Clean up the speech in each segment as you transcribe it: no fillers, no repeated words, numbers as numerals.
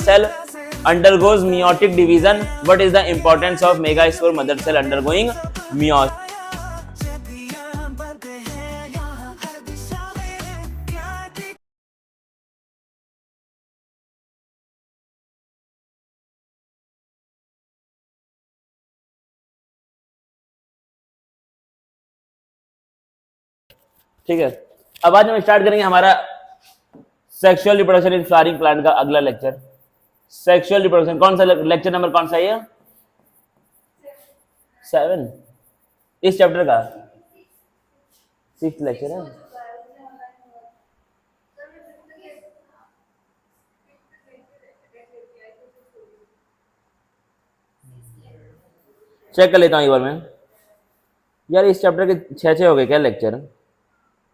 cell undergoes meiotic division. What is the importance of megaspore mother cell undergoing meiosis? ठीक है, अब आज हम स्टार्ट करेंगे हमारा sexual reproduction in flowering plant का अगला लेक्चर। सेक्सुअल रिप्रोडक्शन कौन सा लेक्चर नंबर कौन सा है? 7 इस चैप्टर का 6th लेक्चर है। चेक कर लेता हूँ एक बार मैं। यार इस चैप्टर के 6 हो गए क्या लेक्चर?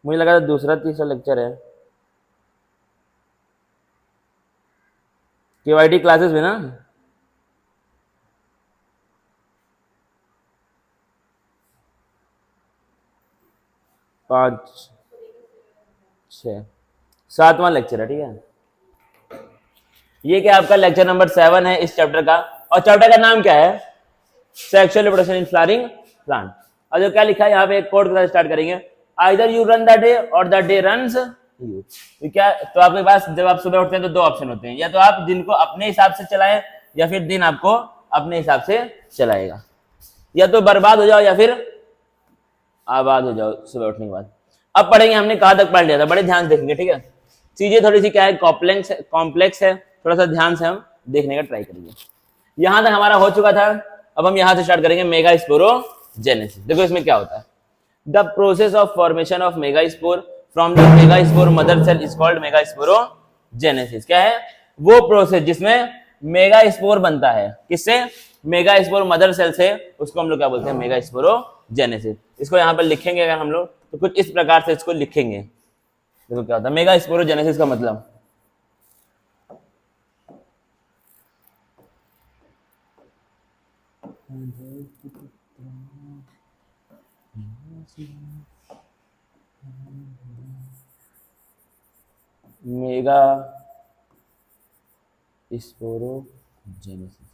मुझे लगा था दूसरा तीसरा लेक्चर है। केवाईटी क्लासेस में ना 5 6 7वां लेक्चर है। ठीक है, ये क्या आपका लेक्चर नंबर 7 है इस चैप्टर का, और चैप्टर का नाम क्या है? Sexual reproduction in flowering plant. और जो क्या लिखा है यहाँ पे, एक कोड के साथ स्टार्ट करेंगे। Either you run the day और द डे रन्स यू। क्या तो आपके पास जब आप सुबह उठते हैं तो 2 ऑप्शन होते हैं, या तो आप दिन को अपने हिसाब से चलाएं या फिर दिन आपको अपने हिसाब से चलाएगा। या तो बर्बाद हो जाओ या फिर आबाद हो जाओ सुबह उठने के बाद। अब पढ़ेंगे, हमने कहाँ तक पढ़ लिया था, बड़े ध्यान से देखेंगे। ठीक है, चीजें थोड़ी सी क्या है, कॉम्प्लेक्स है, थोड़ा सा ध्यान से हम देखने का ट्राई करेंगे। यहां तक हमारा हो चुका था, अब हम यहां से स्टार्ट करेंगे मेगास्पोरोजेनेसिस। देखो इसमें क्या होता है। The process of formation of megaspore from the megaspore mother cell is called megasporogenesis. क्या है वो प्रोसेस जिसमें मेगास्पोर बनता है? किससे? मेगास्पोर मदर सेल से। उसको हम लोग क्या बोलते हैं? मेगास्पोरोजेनेसिस। इसको यहाँ पर लिखेंगे अगर हम लोग तो कुछ इस प्रकार से इसको लिखेंगे। देखो क्या होता है मेगास्पोरोजेनेसिस का मतलब। मेगा स्पोरोजेनेसिस,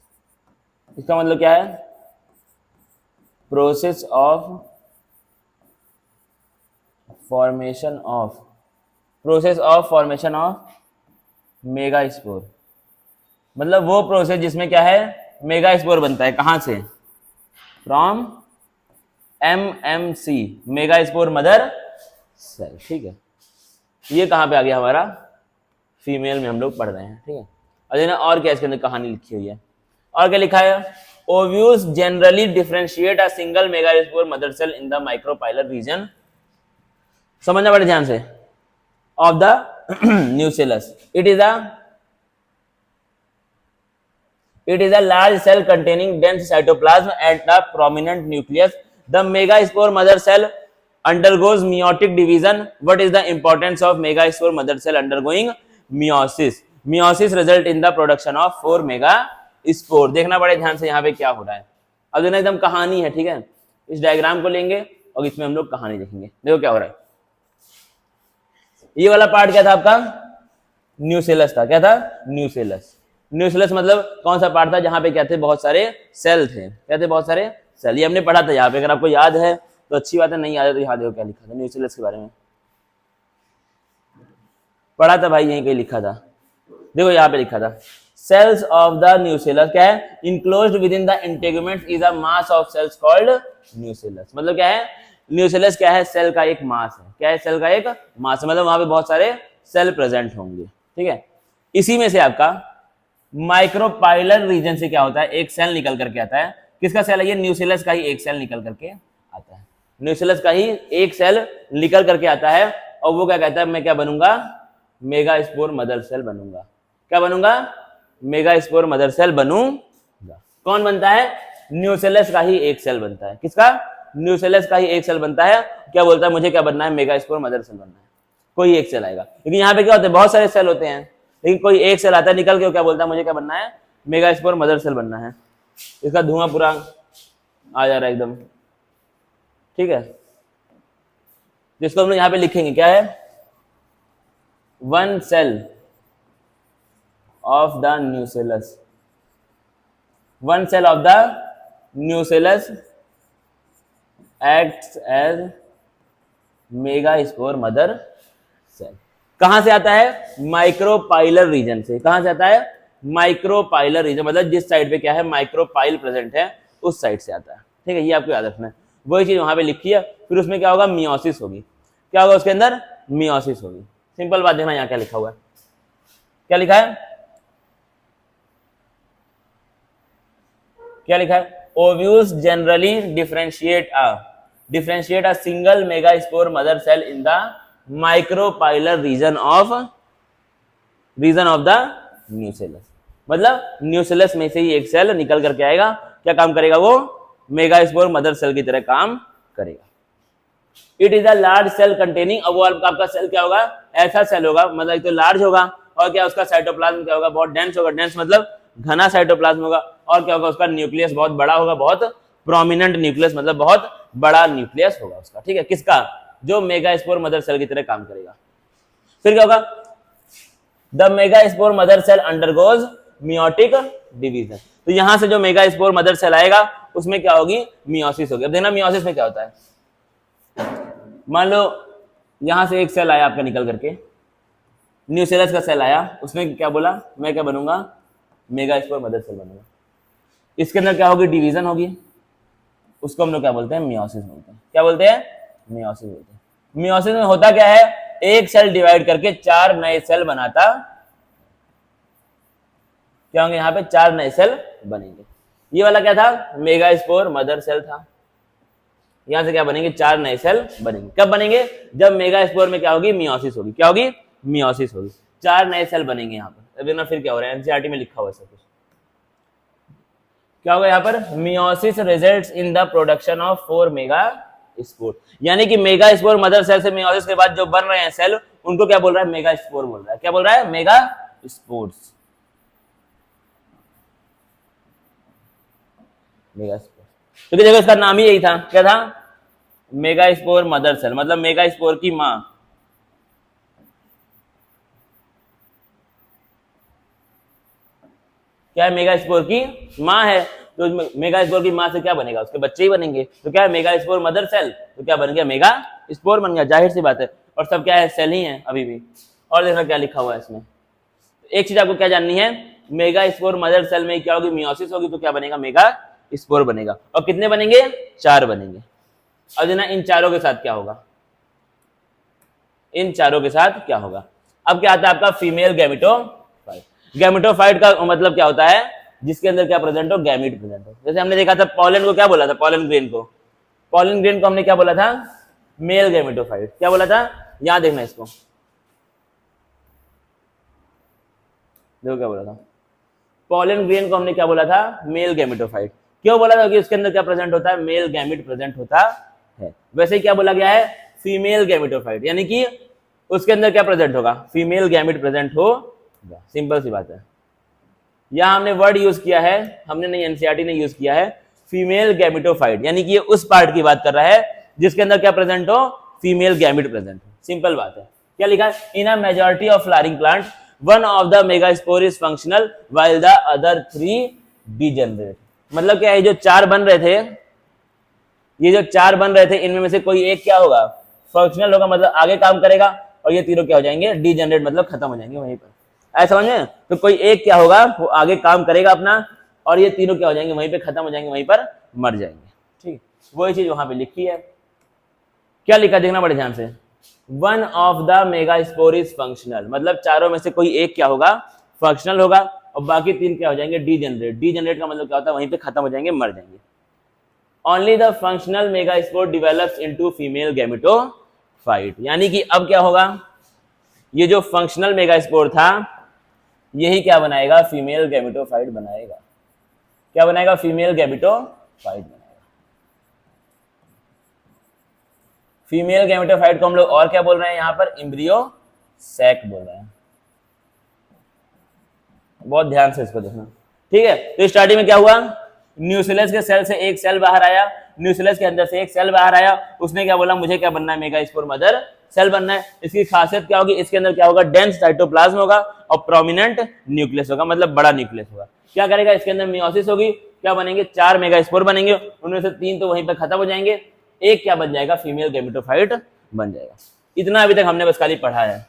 इसका मतलब क्या है? Process of formation of megaspore. मतलब वो प्रोसेस जिसमें क्या है, मेगास्पोर बनता है। कहां से? From MMC, megaspore mother cell. ठीक है, ये कहां पे आ गया हमारा? फीमेल में हम लोग पढ़ रहे हैं। ठीक है, और क्या इसके अंदर कहानी लिखी हुई है? और क्या लिखा है? Ovules generally differentiate a single megaspore mother cell in the micropylar region. समझना बड़े ध्यान से। Of the nucellus, it is a large cell containing dense cytoplasm and a prominent nucleus. The megaspore mother cell undergoes meiotic division. What is the importance of megaspore mother cell undergoing meiosis? Meiosis result in the production of 4 megaspore. देखना बड़े ध्यान से यहाँ पे क्या हो रहा है। अब देखना एकदम कहानी है। ठीक है, इस डायग्राम को लेंगे और इसमें हम लोग कहानी देखेंगे। देखो क्या हो रहा है। ये वाला पार्ट क्या था आपका? न्यूसेलस था। क्या था? न्यूसेलस। न्यूसेलस मतलब कौन सा पार्ट था जहां पे क्या थे? बहुत सारे सेल थे। क्या थे? बहुत सारे सेल। ये हमने पढ़ा था यहाँ पे, अगर आपको याद है तो अच्छी बात है, नहीं याद है तो यहाँ देखो क्या लिखा था न्यूसेलस के बारे में। पढ़ा था भाई, यहीं कहीं लिखा था। देखो यहाँ पे लिखा था, सेल्स ऑफ द न्यूसेलस क्या है? Enclosed within the integuments is a mass of cells called nucellus. मतलब क्या है? न्यूसेलस क्या है? सेल का एक मास है। क्या है? सेल का एक मास है, मतलब वहां पे बहुत सारे सेल प्रेजेंट होंगे। ठीक है, इसी में से आपका माइक्रोपाइलर रीजन से क्या होता है? एक सेल निकल करके आता है। किसका सेल है ये? न्यूसेलस का ही एक सेल निकल करके आता है। न्यूसेलस का ही एक सेल निकल करके आता है, और वो क्या कहता है? मैं क्या बनूंगा? मेगास्पोर मदर सेल बनूंगा। क्या बनूंगा? मेगास्पोर मदर सेल बनूंगा। कौन बनता है? न्यूसेलस का ही एक सेल बनता है। किसका? न्यूसेलस का ही एक सेल बनता है। क्या बोलता है? मुझे क्या बनना है? मेगास्पोर मदर सेल बनना है। कोई एक सेल आएगा, क्योंकि यहाँ पे क्या होता है? बहुत सारे सेल होते हैं, लेकिन कोई एक सेल आता है निकल के, क्या बोलता है? मुझे क्या बनना है? मेगास्पोर मदर सेल बनना है। इसका धुआं पूरा आ जा रहा है एकदम। ठीक है, जिसको हम लोग यहाँ पे लिखेंगे क्या है? One cell of the nucellus. One cell of the nucellus acts as megaspore mother cell. कहां से आता है? माइक्रोपाइलर रीजन से. कहां से आता है? माइक्रोपाइलर रीजन, मतलब जिस साइड पे क्या है, माइक्रोपाइल प्रेजेंट है, उस साइड से आता है. ठीक है, ये आपको याद रखना है. वही चीज वहां पे लिखी है. फिर उसमें क्या होगा? मियोसिस होगी. क्या होगा उसके अंदर? मियोसिस होगी. सिंपल बात देखना, यहाँ क्या लिखा हुआ है. क्या लिखा है? क्या लिखा है? Ovules generally differentiate a single megaspore mother cell in the micropylar region of the nucellus. मतलब न्यूसेलस में से ही एक सेल निकल करके आएगा. क्या काम करेगा? वो मेगास्पोर मदर सेल की तरह काम करेगा. It is a large cell containing. अब वो आपका सेल क्या होगा? ऐसा सेल होगा, मतलब एक तो लार्ज होगा, और क्या उसका साइटोप्लाज्म क्या होगा? बहुत डेंस होगा. डेंस मतलब घना साइटोप्लाज्म होगा. और क्या होगा? उसका न्यूक्लियस बहुत बड़ा होगा, बहुत प्रोमिनेंट न्यूक्लियस, मतलब बहुत बड़ा न्यूक्लियस होगा उसका. ठीक है, किसका? जो मेगास्पोर मदर सेल की तरह काम करेगा. फिर क्या होगा? The megaspore mother cell undergoes meiotic division. तो यहां से जो मेगास्पोर मदर सेल आएगा उसमें क्या होगी? मियोसिस होगी. अब देखना मियोसिस में क्या होता है. मान लो यहां से एक सेल आया आपका निकल करके, न्यूसेलस का सेल आया, उसमें क्या बोला? मैं क्या बनूंगा? मेगास्पोर मदर सेल बनूंगा. इसके अंदर क्या होगी? डिवीजन होगी. उसको हम लोग क्या बोलते हैं? मियोसिस बोलते हैं. क्या बोलते हैं? मियोसिस बोलते हैं. मियोसिस में होता क्या है? एक सेल डिवाइड करके 4 नए सेल बनाता. क्या होंगे? यहाँ पे 4 नए सेल बनेंगे. ये वाला क्या था? मेगास्पोर मदर सेल था. यहां से क्या बनेंगे? 4 नए सेल बनेंगे. कब बनेंगे? जब मेगास्पोर में क्या होगी? मियोसिस होगी. क्या होगी? मियोसिस होगी. 4 नए सेल बनेंगे यहाँ पर. अब देखना फिर क्या हो रहा है. एनसीईआरटी में लिखा हुआ है सब कुछ. क्या होगा यहाँ पर? Meiosis results in the production of 4 megaspore. यानी कि मेगास्पोर मदर सेल से मियोसिस के बाद जो बन रहे हैं सेल, उनको क्या बोल रहा है? मेगास्पोर बोल रहा है. क्या बोल रहा है? मेगास्पोर्स. मेगास्पोर. क्योंकि देखो इसका नाम ही यही था. क्या था? मेगास्पोर मदर सेल, मतलब मेगास्पोर की मां. क्या है? मेगास्पोर की मां है. तो मेगास्पोर की मां से क्या बनेगा? उसके बच्चे ही बनेंगे. तो क्या है? Megaspore mother cell. तो क्या बन गया? मेगास्पोर बन गया. जाहिर सी बात है. और सब क्या है? सेल ही है अभी भी. और देखना क्या लिखा हुआ है इसमें. एक चीज आपको क्या जाननी है? मेगास्पोर मदर सेल में क्या होगी? मियोसिस होगी. तो क्या बनेगा? मेगास्पोर बनेगा. और कितने बनेंगे? 4 बनेंगे. अब देखना इन चारों के साथ क्या होगा. इन चारों के साथ क्या होगा? अब क्या आता है आपका? Female gametophyte. गैमेटोफाइट का मतलब क्या होता है? जिसके अंदर क्या प्रेजेंट हो? गैमीट प्रेजेंट हो. जैसे हमने देखा था पॉलन को क्या बोला था? पॉलन ग्रेन को. पॉलन ग्रेन को हमने क्या बोला था? Male gametophyte. क्या बोला था? यहां देखना इसको. देखो क्या बोला था. पॉलन ग्रेन को हमने क्या बोला था? Male gametophyte. क्यों बोला था? कि उसके अंदर क्या प्रेजेंट होता है? मेल गैमीट प्रेजेंट होता है. वैसे ही क्या बोला गया है? Female gametophyte. यानी कि उसके अंदर क्या प्रेजेंट होगा? फीमेल गैमीट प्रेजेंट होगा. सिंपल सी बात है. यहां हमने वर्ड यूज किया है, हमने नहीं, एनसीईआरटी ने यूज किया है, फीमेल गैमेटोफाइट. यानी कि ये उस पार्ट की बात कर रहा है जिसके अंदर क्या प्रेजेंट हो? फीमेल गैमीट प्रेजेंट हो. सिंपल बात है. क्या लिखा है? In a majority of flowering plant one of the megaspore is functional while the other 3 degenerate. मतलब क्या है? जो 4 बन रहे थे, ये जो 4 बन रहे थे, इनमें में से कोई एक क्या होगा? फंक्शनल होगा, मतलब आगे काम करेगा. और ये तीनों क्या हो जाएंगे? डीजेनरेट, मतलब खत्म हो जाएंगे वहीं पर. ऐसा समझ में? तो कोई एक क्या होगा? वो आगे काम करेगा अपना, और ये तीनों क्या हो जाएंगे? वहीं पे खत्म हो जाएंगे, वहीं पर मर जाएंगे. ठीक, वही चीज वहां पे लिखी है. क्या लिखा? देखना बड़े ध्यान से. One of the megaspore is functional, मतलब चारों में से कोई एक क्या होगा? फंक्शनल होगा. और बाकी 3 क्या हो जाएंगे? डीजेनरेट. डीजेनरेट का मतलब क्या होता है? वहीं पे खत्म हो जाएंगे, मर जाएंगे. Only the functional megaspore develops into female gametophyte. यानी कि अब क्या होगा? ये जो फंक्शनल मेगास्पोर था, यही क्या बनाएगा? फीमेल गैमेटोफाइट बनाएगा. क्या बनाएगा? फीमेल गैमेटोफाइट बनाएगा. फीमेल गैमेटोफाइट को हम लोग और क्या बोल रहे हैं यहां पर? एम्ब्रियो सैक बोल रहे हैं. बहुत ध्यान से इसको देखना. ठीक है. तो स्टार्टिंग में क्या हुआ? न्यूक्लियस के सेल से एक सेल बाहर आया, न्यूक्लियस के अंदर से एक सेल बाहर आया, उसने क्या बोला, मुझे क्या बनना है, मेगास्पोर मदर सेल बनना है। इसकी खासियत क्या होगी, इसके अंदर क्या होगा, डेंस साइटोप्लाज्म होगा और प्रोमिनेंट न्यूक्लियस होगा, मतलब बड़ा न्यूक्लियस होगा। क्या करेगा, इसके अंदर मियोसिस होगी, क्या बनेंगे, 4 मेगास्पोर बनेंगे, उनमें से 3 तो वहीं पर खत्म हो जाएंगे, एक क्या बन जाएगा, फीमेल गैमेटोफाइट बन जाएगा। इतना अभी तक हमने बस खाली पढ़ा है।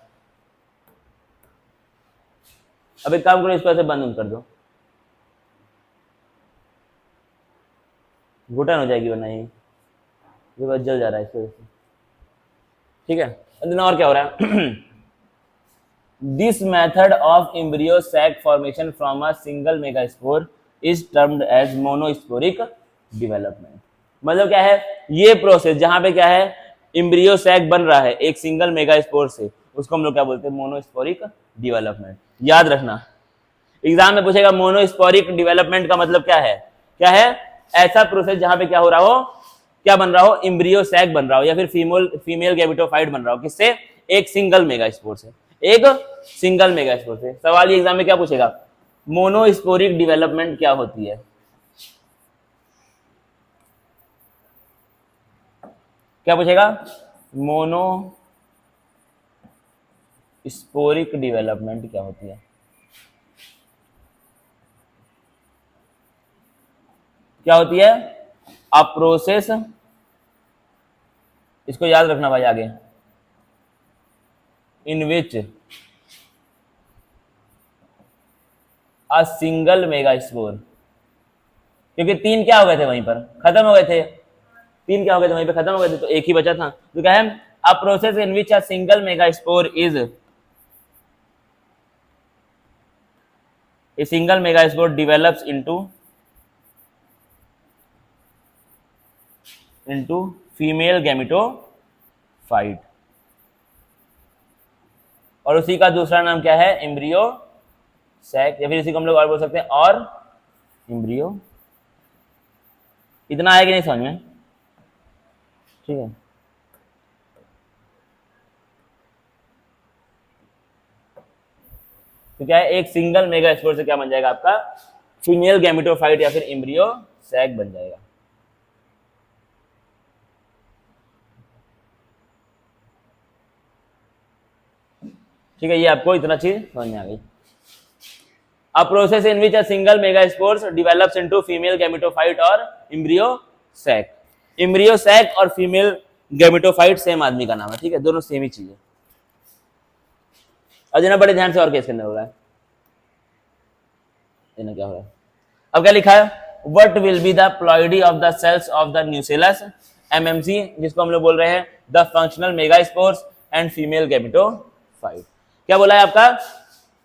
अब एक काम करो, इसको ऐसे बंद कर दो, घुटन हो जाएगी वरना ये बस जल जा रहा है इस वजह से, ठीक है। और क्या हो रहा है, this method of embryo sac formation from a single megaspore is termed as monosporic development. मतलब क्या है, ये प्रोसेस जहां पे क्या है, एम्ब्रियो सैक बन रहा है एक सिंगल मेगास्पोर से, उसको हम लोग क्या बोलते हैं, मोनोस्पोरिक डेवलपमेंट। याद रखना, एग्जाम में पूछेगा मोनोस्पोरिक डेवलपमेंट का मतलब क्या है, क्या है, ऐसा प्रोसेस जहां पे क्या हो रहा हो, क्या बन रहा हो, एम्ब्रियो सैक बन रहा हो या फिर फीमेल गैमेटोफाइट बन रहा हो, किससे, एक सिंगल मेगास्पोर से, एक सिंगल मेगास्पोर से। सवाल ये एग्जाम में क्या पूछेगा, मोनोस्पोरिक डेवलपमेंट क्या होती है, क्या पूछेगा, मोनोस्पोरिक डेवलपमेंट क्या होती है, क्या होती है, अ प्रोसेस, इसको याद रखना भाई आगे, इन विच अ सिंगल मेगास्पोर, क्योंकि 3 क्या हो गए थे वहीं पर, खत्म हो गए थे, 3 क्या हो गए थे वहीं पर खत्म हो गए थे, तो एक ही बचा था, तो क्या है, a process in which a single megaspore is, a single megaspore develops into female gametophyte, और उसी का दूसरा नाम क्या है, एम्ब्रियो सैक, या फिर इसी को हम लोग और बोल सकते हैं और एम्ब्रियो। इतना आया कि नहीं समझ में, ठीक है। तो क्या है, एक सिंगल मेगास्पोर से क्या बन जाएगा आपका, फीमेल गैमेटोफाइट या फिर एम्ब्रियो सैक बन जाएगा। ठीक है, ये आपको इतना चीज समझ में आ गई। A process in which a single megaspore develops into female gametophyte और embryo sac। embryo sac और female gametophyte सेम आदमी का नाम है, ठीक है, दोनों सेम ही चीज है। अब देना बड़े ध्यान से, और केस के अंदर हो रहा है, देना क्या हो रहा है, अब क्या लिखा है, What will be the ploidy of the cells of the nucellus MMC, जिसको हम लोग बोल रहे हैं the functional megaspores and female gametophyte। क्या बोला है आपका,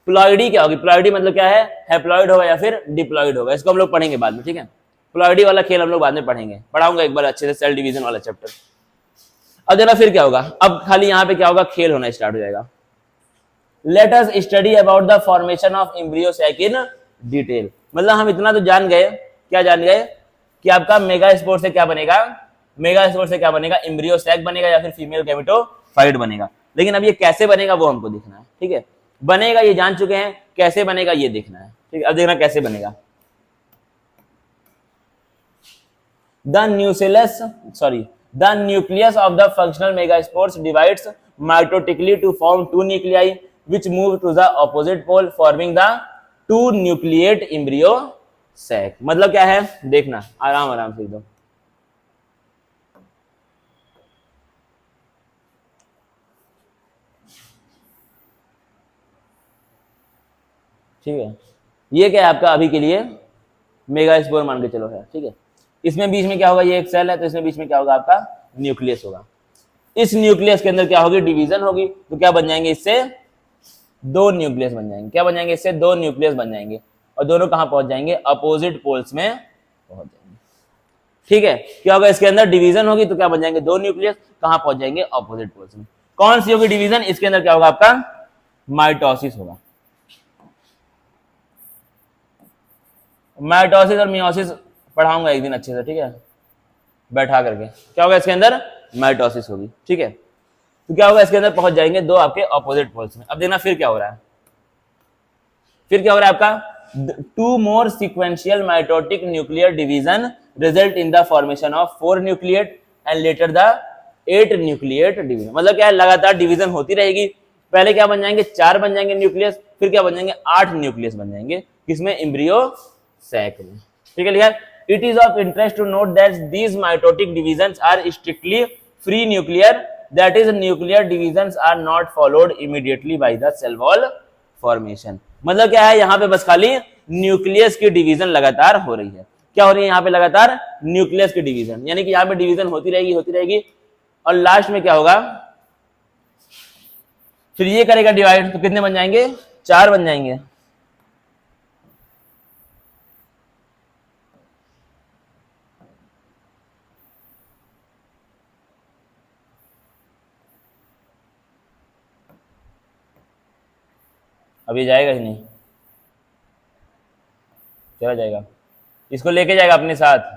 प्लॉइडी क्या होगी, प्लॉइडी मतलब क्या है, हैप्लॉइड होगा या फिर डिप्लॉइड होगा, इसको हम लोग पढ़ेंगे बाद में, ठीक है। प्लॉइडी वाला खेल हम लोग बाद में पढ़ेंगे, पढ़ाऊंगा एक बार अच्छे से सेल डिवीजन वाला चैप्टर। अब देखना फिर क्या होगा, अब खाली यहाँ पे क्या होगा, खेल होना स्टार्ट हो जाएगा। Let us study about the formation of embryo sac in detail. मतलब हम इतना तो जान गए, क्या जान गए, कि आपका मेगास्पोर से क्या बनेगा, मेगास्पोर से क्या बनेगा, एम्ब्रियो सैक बनेगा या फिर फीमेल गैमेटोफाइट बनेगा। लेकिन अब ये कैसे बनेगा वो हमको देखना है, ठीक है। बनेगा ये जान चुके हैं, कैसे बनेगा ये देखना है, ठीक है। अब देखना कैसे बनेगा, the nucleus of the functional megaspores divides mitotically to form 2 nuclei which move to the opposite pole forming the 2 nucleate embryo sac. मतलब क्या है, देखना आराम आराम से एकदम, ठीक है। ये क्या है आपका, अभी के लिए मेगास्पोर मान के चलो है, ठीक है। इसमें बीच में क्या होगा, ये एक सेल है तो इसमें बीच में क्या होगा आपका, न्यूक्लियस होगा। इस न्यूक्लियस के अंदर क्या होगी, डिवीजन होगी, तो क्या बन जाएंगे, इससे 2 न्यूक्लियस बन जाएंगे। क्या बन जाएंगे, इससे 2 न्यूक्लियस बन जाएंगे, और दोनों कहां पहुंच जाएंगे, अपोजिट पोल्स में पहुंच जाएंगे, ठीक है। क्या होगा, इसके अंदर डिवीजन होगी तो क्या बन जाएंगे, 2 न्यूक्लियस, कहां पहुंच जाएंगे, अपोजिट पोल्स में। कौन सी होगी डिवीजन, इसके अंदर क्या होगा आपका, माइटोसिस होगा। माइटोसिस और मियोसिस पढ़ाऊंगा एक दिन अच्छे से, ठीक है, बैठा करके। क्या होगा इसके अंदर, माइटोसिस होगी, ठीक है। तो क्या होगा, इसके अंदर पहुंच जाएंगे 2 आपके ऑपोजिट पोल्स में। अब देखना फिर क्या हो रहा है, फिर क्या हो रहा है आपका, two more sequential mitotic nuclear division result in the formation of 4 nucleate and later the 8 nucleate division. मतलब क्या है, लगातार डिवीजन होती रहेगी। पहले क्या बन जाएंगे, 4 बन जाएंगे न्यूक्लियस, फिर क्या बन जाएंगे, 8 न्यूक्लियस बन जाएंगे, किसमें, एम्ब्रियो सैक में। ठीक है clear. It is of interest to note that these mitotic divisions are strictly free nuclear, that is nuclear divisions are not followed immediately by the cell wall formation. मतलब क्या है, यहाँ पे बस खाली न्यूक्लियस की डिवीजन लगातार हो रही है। क्या हो रही है यहाँ पे, लगातार न्यूक्लियस की डिवीजन, यानी कि यहाँ पे डिवीजन होती रहेगी और लास्ट में क्या होगा, फिर ये करेगा डिवाइड, तो कितने बन जाएंगे, 4 बन जाएंगे। अभी जाएगा ही नहीं, चला जाएगा, इसको लेके जाएगा अपने साथ।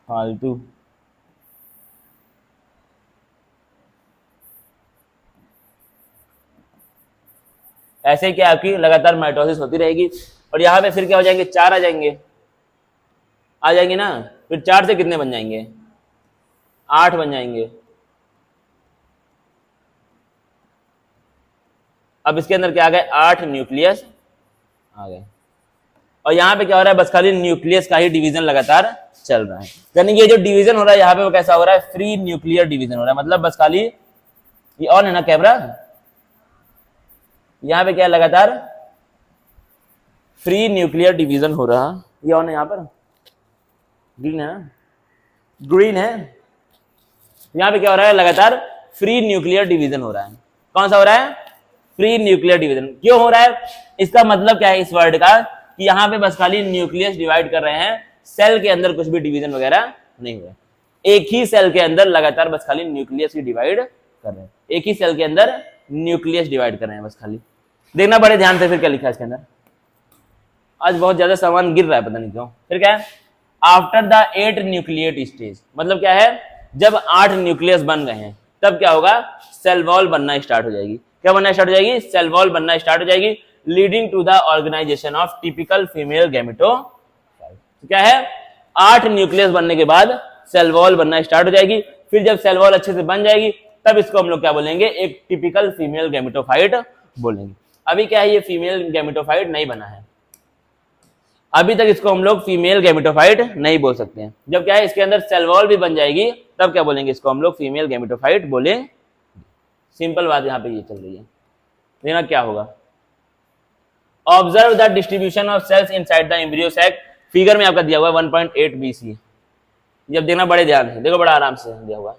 फालतू ऐसे ही क्या आपकी लगातार माइटोसिस होती रहेगी और यहाँ पे फिर क्या हो जाएंगे, 4 आ जाएंगे ना। फिर 4 से कितने बन जाएंगे, 8 बन जाएंगे। अब इसके अंदर क्या आ गए, 8 न्यूक्लियस आ गए और यहाँ पे क्या हो रहा है, बस खाली न्यूक्लियस का ही डिवीजन लगातार चल रहा है। यानी कि ये जो डिवीजन हो रहा है यहाँ पे वो कैसा हो रहा है, फ्री न्यूक्लियर डिवीजन हो रहा है। मतलब बस खाली ये ऑन है ना कैमरा, यहाँ पे क्या है, लगातार फ्री न्यूक्लियर डिवीजन हो रहा है। ये ऑन है, यहाँ पर ग्रीन है ना, ग्रीन है। यहाँ पे क्या हो रहा है, लगातार फ्री न्यूक्लियर डिवीजन हो रहा है। कौन सा हो रहा है, फ्री न्यूक्लियर डिवीजन। क्यों हो रहा है, इसका मतलब क्या है इस वर्ड का, कि यहाँ पे बस खाली न्यूक्लियस डिवाइड कर रहे हैं, सेल के अंदर कुछ भी डिवीजन वगैरह नहीं हुआ। एक ही सेल के अंदर लगातार बस खाली न्यूक्लियस ही डिवाइड कर रहे हैं, एक ही सेल के अंदर न्यूक्लियस डिवाइड कर रहे हैं बस खाली। देखना बड़े ध्यान से फिर क्या लिखा है इसके अंदर। आज बहुत ज्यादा सामान गिर रहा है, पता नहीं क्यों। फिर क्या है, आफ्टर द 8 न्यूक्लिएट स्टेज, मतलब क्या है, जब 8 न्यूक्लियस बन गए हैं तब क्या होगा, सेल वॉल बनना स्टार्ट हो जाएगी। क्या बनना स्टार्ट हो जाएगी, सेल वॉल बनना स्टार्ट हो जाएगी, leading to the organisation of typical female gametophyte. क्या है, 8 न्यूक्लियस बनने के बाद सेल वॉल बनना स्टार्ट हो जाएगी। फिर जब सेल वॉल अच्छे से बन जाएगी तब इसको हम लोग क्या बोलेंगे, एक टिपिकल फीमेल गैमेटोफाइट बोलेंगे। अभी क्या है, ये फीमेल गैमेटोफाइट नहीं बना है, अभी तक इसको हम लोग फीमेल गैमेटोफाइट नहीं बोल सकते हैं। जब क्या है, इसके अंदर सेल वॉल भी बन जाएगी तब क्या बोलेंगे, इसको हम लोग फीमेल गैमेटोफाइट बोले। सिंपल बात यहाँ पे ये चल रही है। देखना क्या होगा, observe the distribution of cells inside the embryo sac. Figure में आपका दिया हुआ 1.8 BC। जब देखना बड़े ध्यान से देखो, बड़ा आराम से दिया हुआ।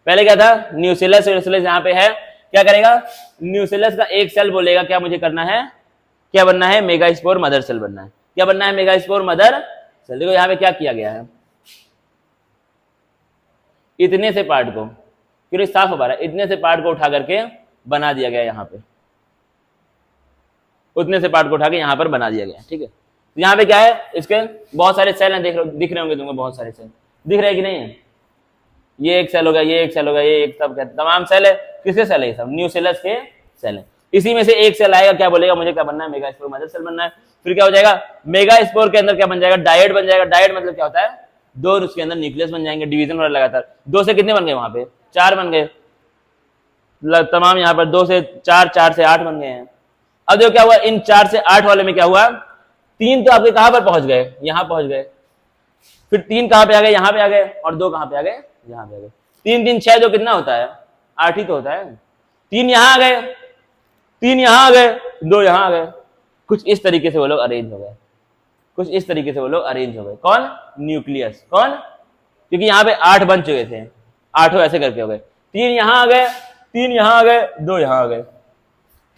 पहले क्या था, न्यूक्लियस यहाँ पे है, क्या करेगा, न्यूक्लियस का एक सेल बोलेगा क्या मुझे करना है, क्या बनना है, मेगास्पोर मदर सेल बनना है। क्या बनना है, मेगास्पोर मदर सेल। देखो यहाँ पे क्या किया गया है, इतने से पार्ट को, क्योंकि साफ हो पा रहा है, इतने से पार्ट को उठा करके बना दिया गया यहाँ पे, उतने से पार्ट को उठा के यहाँ पर बना दिया गया। ठीक है, तो यहाँ पे क्या है, इसके बहुत सारे सेल हैं, दिख रहे होंगे तुमको, बहुत सारे सेल दिख रहे हैं कि नहीं है। ये एक सेल होगा, ये एक सेल होगा, ये एक, सब तमाम सेल है। किसके सेल है, ये सब न्यूक्लियस के सेल है। इसी में से एक सेल आएगा, क्या बोलेगा, मुझे क्या बनना है, मेगास्पोर मदर सेल बनना है। फिर क्या हो जाएगा, मेगास्पोर के अंदर क्या बन जाएगा, डायट बन जाएगा। डायट मतलब क्या होता है, 2 उसके अंदर न्यूक्लियस बन जाएंगे, डिवीजन हो रहा लगातार। 2 से कितने बन गए, वहां पे 4 बन गए तमाम। यहाँ पर 2 से 4, 4 से 8 बन गए हैं। अब देखो क्या हुआ, इन 4 से 8 वाले में क्या हुआ, 3 तो आपके कहां पर पहुंच गए, यहां पहुंच गए। फिर 3 कहां पे आ गए, यहां पे आ गए, और 2 कहां पे आ गए, यहां पे आ गए। 3 3 6 जो कितना होता है, 8 ही तो होता है। 3 यहां आ गए, 3 यहां आ गए, 2 यहां आ गए। कुछ इस तरीके से वो लोग अरेंज हो गए, कुछ इस तरीके से वो लोग अरेंज हो गए। कौन, न्यूक्लियस। कौन, क्योंकि यहाँ पे 8 बन चुके थे, 8 ऐसे करके हो गए। 3 यहां आ गए, 3 यहां आ गए, 2 यहां आ गए।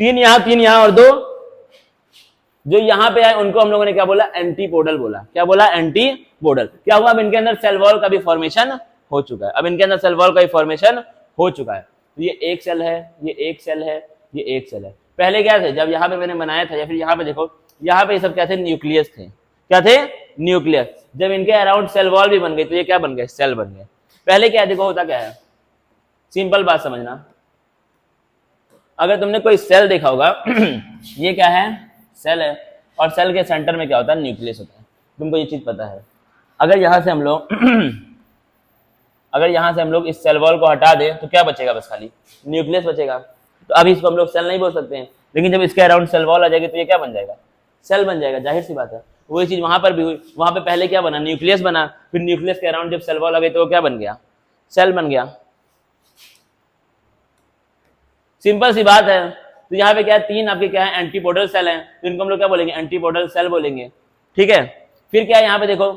3 यहां और 2 जो यहां पे आए उनको हम लोगों ने क्या बोला, एंटीपोडल बोला। क्या बोला, एंटीपोडल। क्या हुआ, अब इनके अंदर सेल वॉल का भी फॉर्मेशन हो चुका है। अब इनके अंदर सेल वॉल का भी फॉर्मेशन हो चुका है। तो ये एक सेल है, ये एक सेल है, ये एक सेल है। पहले क्या थे, जब यहाँ पे मैंने बनाया था, या फिर यहाँ पे देखो, यहाँ पे ये सब क्या थे, न्यूक्लियस थे। क्या थे? न्यूक्लियस। जब इनके अराउंड सेल वॉल भी बन गई तो ये क्या बन गए? सेल बन गए। पहले क्या देखो होता क्या है, सिंपल बात समझना। अगर तुमने कोई सेल देखा होगा ये क्या है? सेल है, और सेल के सेंटर में क्या होता है? न्यूक्लियस होता है। तुमको ये चीज पता है। अगर यहां से हम लोग अगर यहां से हम लोग इस सेल वॉल को हटा दें तो क्या बचेगा? बस खाली न्यूक्लियस बचेगा। तो अभी इसको हम लोग सेल नहीं बोल सकते हैं, लेकिन जब इसके अराउंड सेल वॉल आ जाएगी तो ये क्या बन जाएगा? सेल बन जाएगा। जाहिर सी बात है। वही चीज वहां पर भी हुई। वहां पे पहले क्या बना? न्यूक्लियस बना, फिर न्यूक्लियस के अराउंड जब सेल वॉल आ गई तो वो क्या बन गया? सेल बन गया। सिंपल सी बात है। तो यहाँ पे क्या है? 3 आपके क्या है? एंटीपोडल सेल हैं, तो इनको हम लोग क्या बोलेंगे? एंटीपोडल सेल बोलेंगे। ठीक है। फिर क्या है? यहाँ पे देखो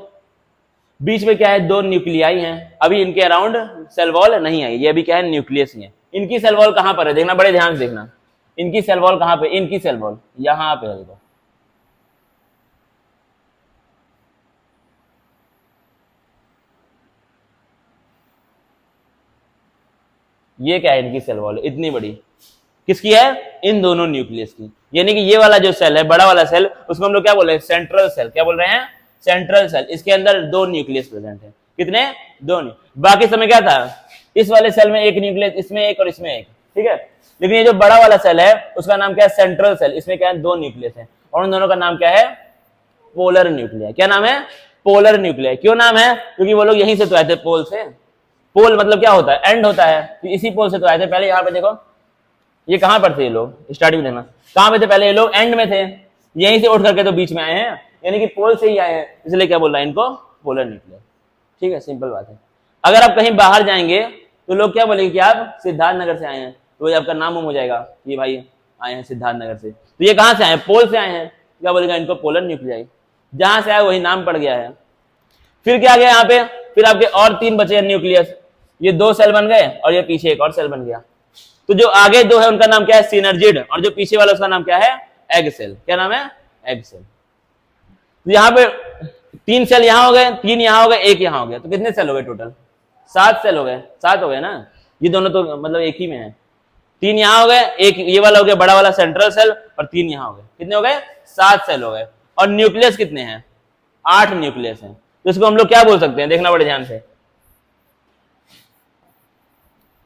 बीच में क्या है? 2 न्यूक्लियाई हैं। अभी इनके अराउंड सेल वॉल नहीं आई, ये अभी क्या है? न्यूक्लियस ही है। इनकी सेल वॉल कहां पर है? देखना, बड़े ध्यान से देखना। इनकी सेल वॉल कहां पे? इनकी सेल वॉल यहां पे है। देखो ये क्या है? इनकी सेल वॉल इतनी बड़ी। किसकी है? इन दोनों न्यूक्लियस की। यानी कि ये वाला जो सेल है, बड़ा वाला सेल, उसको हम लोग क्या बोल रहे हैं? Central cell. क्या बोल रहे हैं? Central cell. इसके अंदर 2 न्यूक्लियस प्रेजेंट है। कितने? 2। बाकी समय क्या था? इस वाले सेल में 1 न्यूक्लियस, इसमें 1 और इसमें 1। ठीक है। लेकिन ये जो बड़ा वाला सेल है उसका नाम क्या है? Central cell. इसमें क्या है? 2 न्यूक्लियस है, और उन दोनों का नाम क्या है? Polar nuclei. क्या नाम है? Polar nuclei. क्यों नाम है? क्योंकि वो लोग यहीं से तो आए थे, पोल से। पोल मतलब क्या होता है? एंड होता है। तो इसी पोल से तो आए थे। पहले यहाँ पे देखो, ये कहां पर थे? ये लोग स्टार्टिंग में देखना कहां पे थे? पहले ये लोग एंड में थे, यहीं से उठ करके तो बीच में आए हैं, यानी कि पोल से ही आए हैं। इसलिए क्या बोल रहा है इनको? Polar nuclear. ठीक है, सिंपल बात है। अगर आप कहीं बाहर जाएंगे तो लोग क्या बोलेंगे कि आप सिद्धार्थ नगर से आए हैं, तो आपका नाम हो जाएगा कि भाई आए हैं सिद्धार्थ नगर से। तो ये कहां से आए हैं? पोल से आए हैं। क्या बोलेगा? इनको पोलर न्यूक्लियाई। जहां से आए वही नाम पड़ गया है। फिर क्या गया यहाँ पे? फिर आपके और 3 बचे न्यूक्लियस। ये 2 सेल बन गए, और ये पीछे एक और सेल बन गया। तो जो आगे 2 है उनका नाम क्या है? सिनर्जिड। और जो पीछे वाला उसका नाम क्या है? Egg cell. क्या नाम है? Egg cell. तो यहाँ पे 3 सेल यहां हो गए, 3 यहां हो गए, 1 यहां हो गया। तो कितने सेल हो गए टोटल? 7 सेल हो गए। 7 हो गए ना। ये दोनों तो मतलब एक ही में है। 3 यहां हो गए, 1 ये वाला हो गया बड़ा वाला सेंट्रल सेल, और 3 यहां हो गए। कितने हो गए? 7 सेल हो गए। और न्यूक्लियस कितने हैं? 8 न्यूक्लियस हैं। तो इसको हम लोग क्या बोल सकते हैं? देखना बड़े ध्यान से।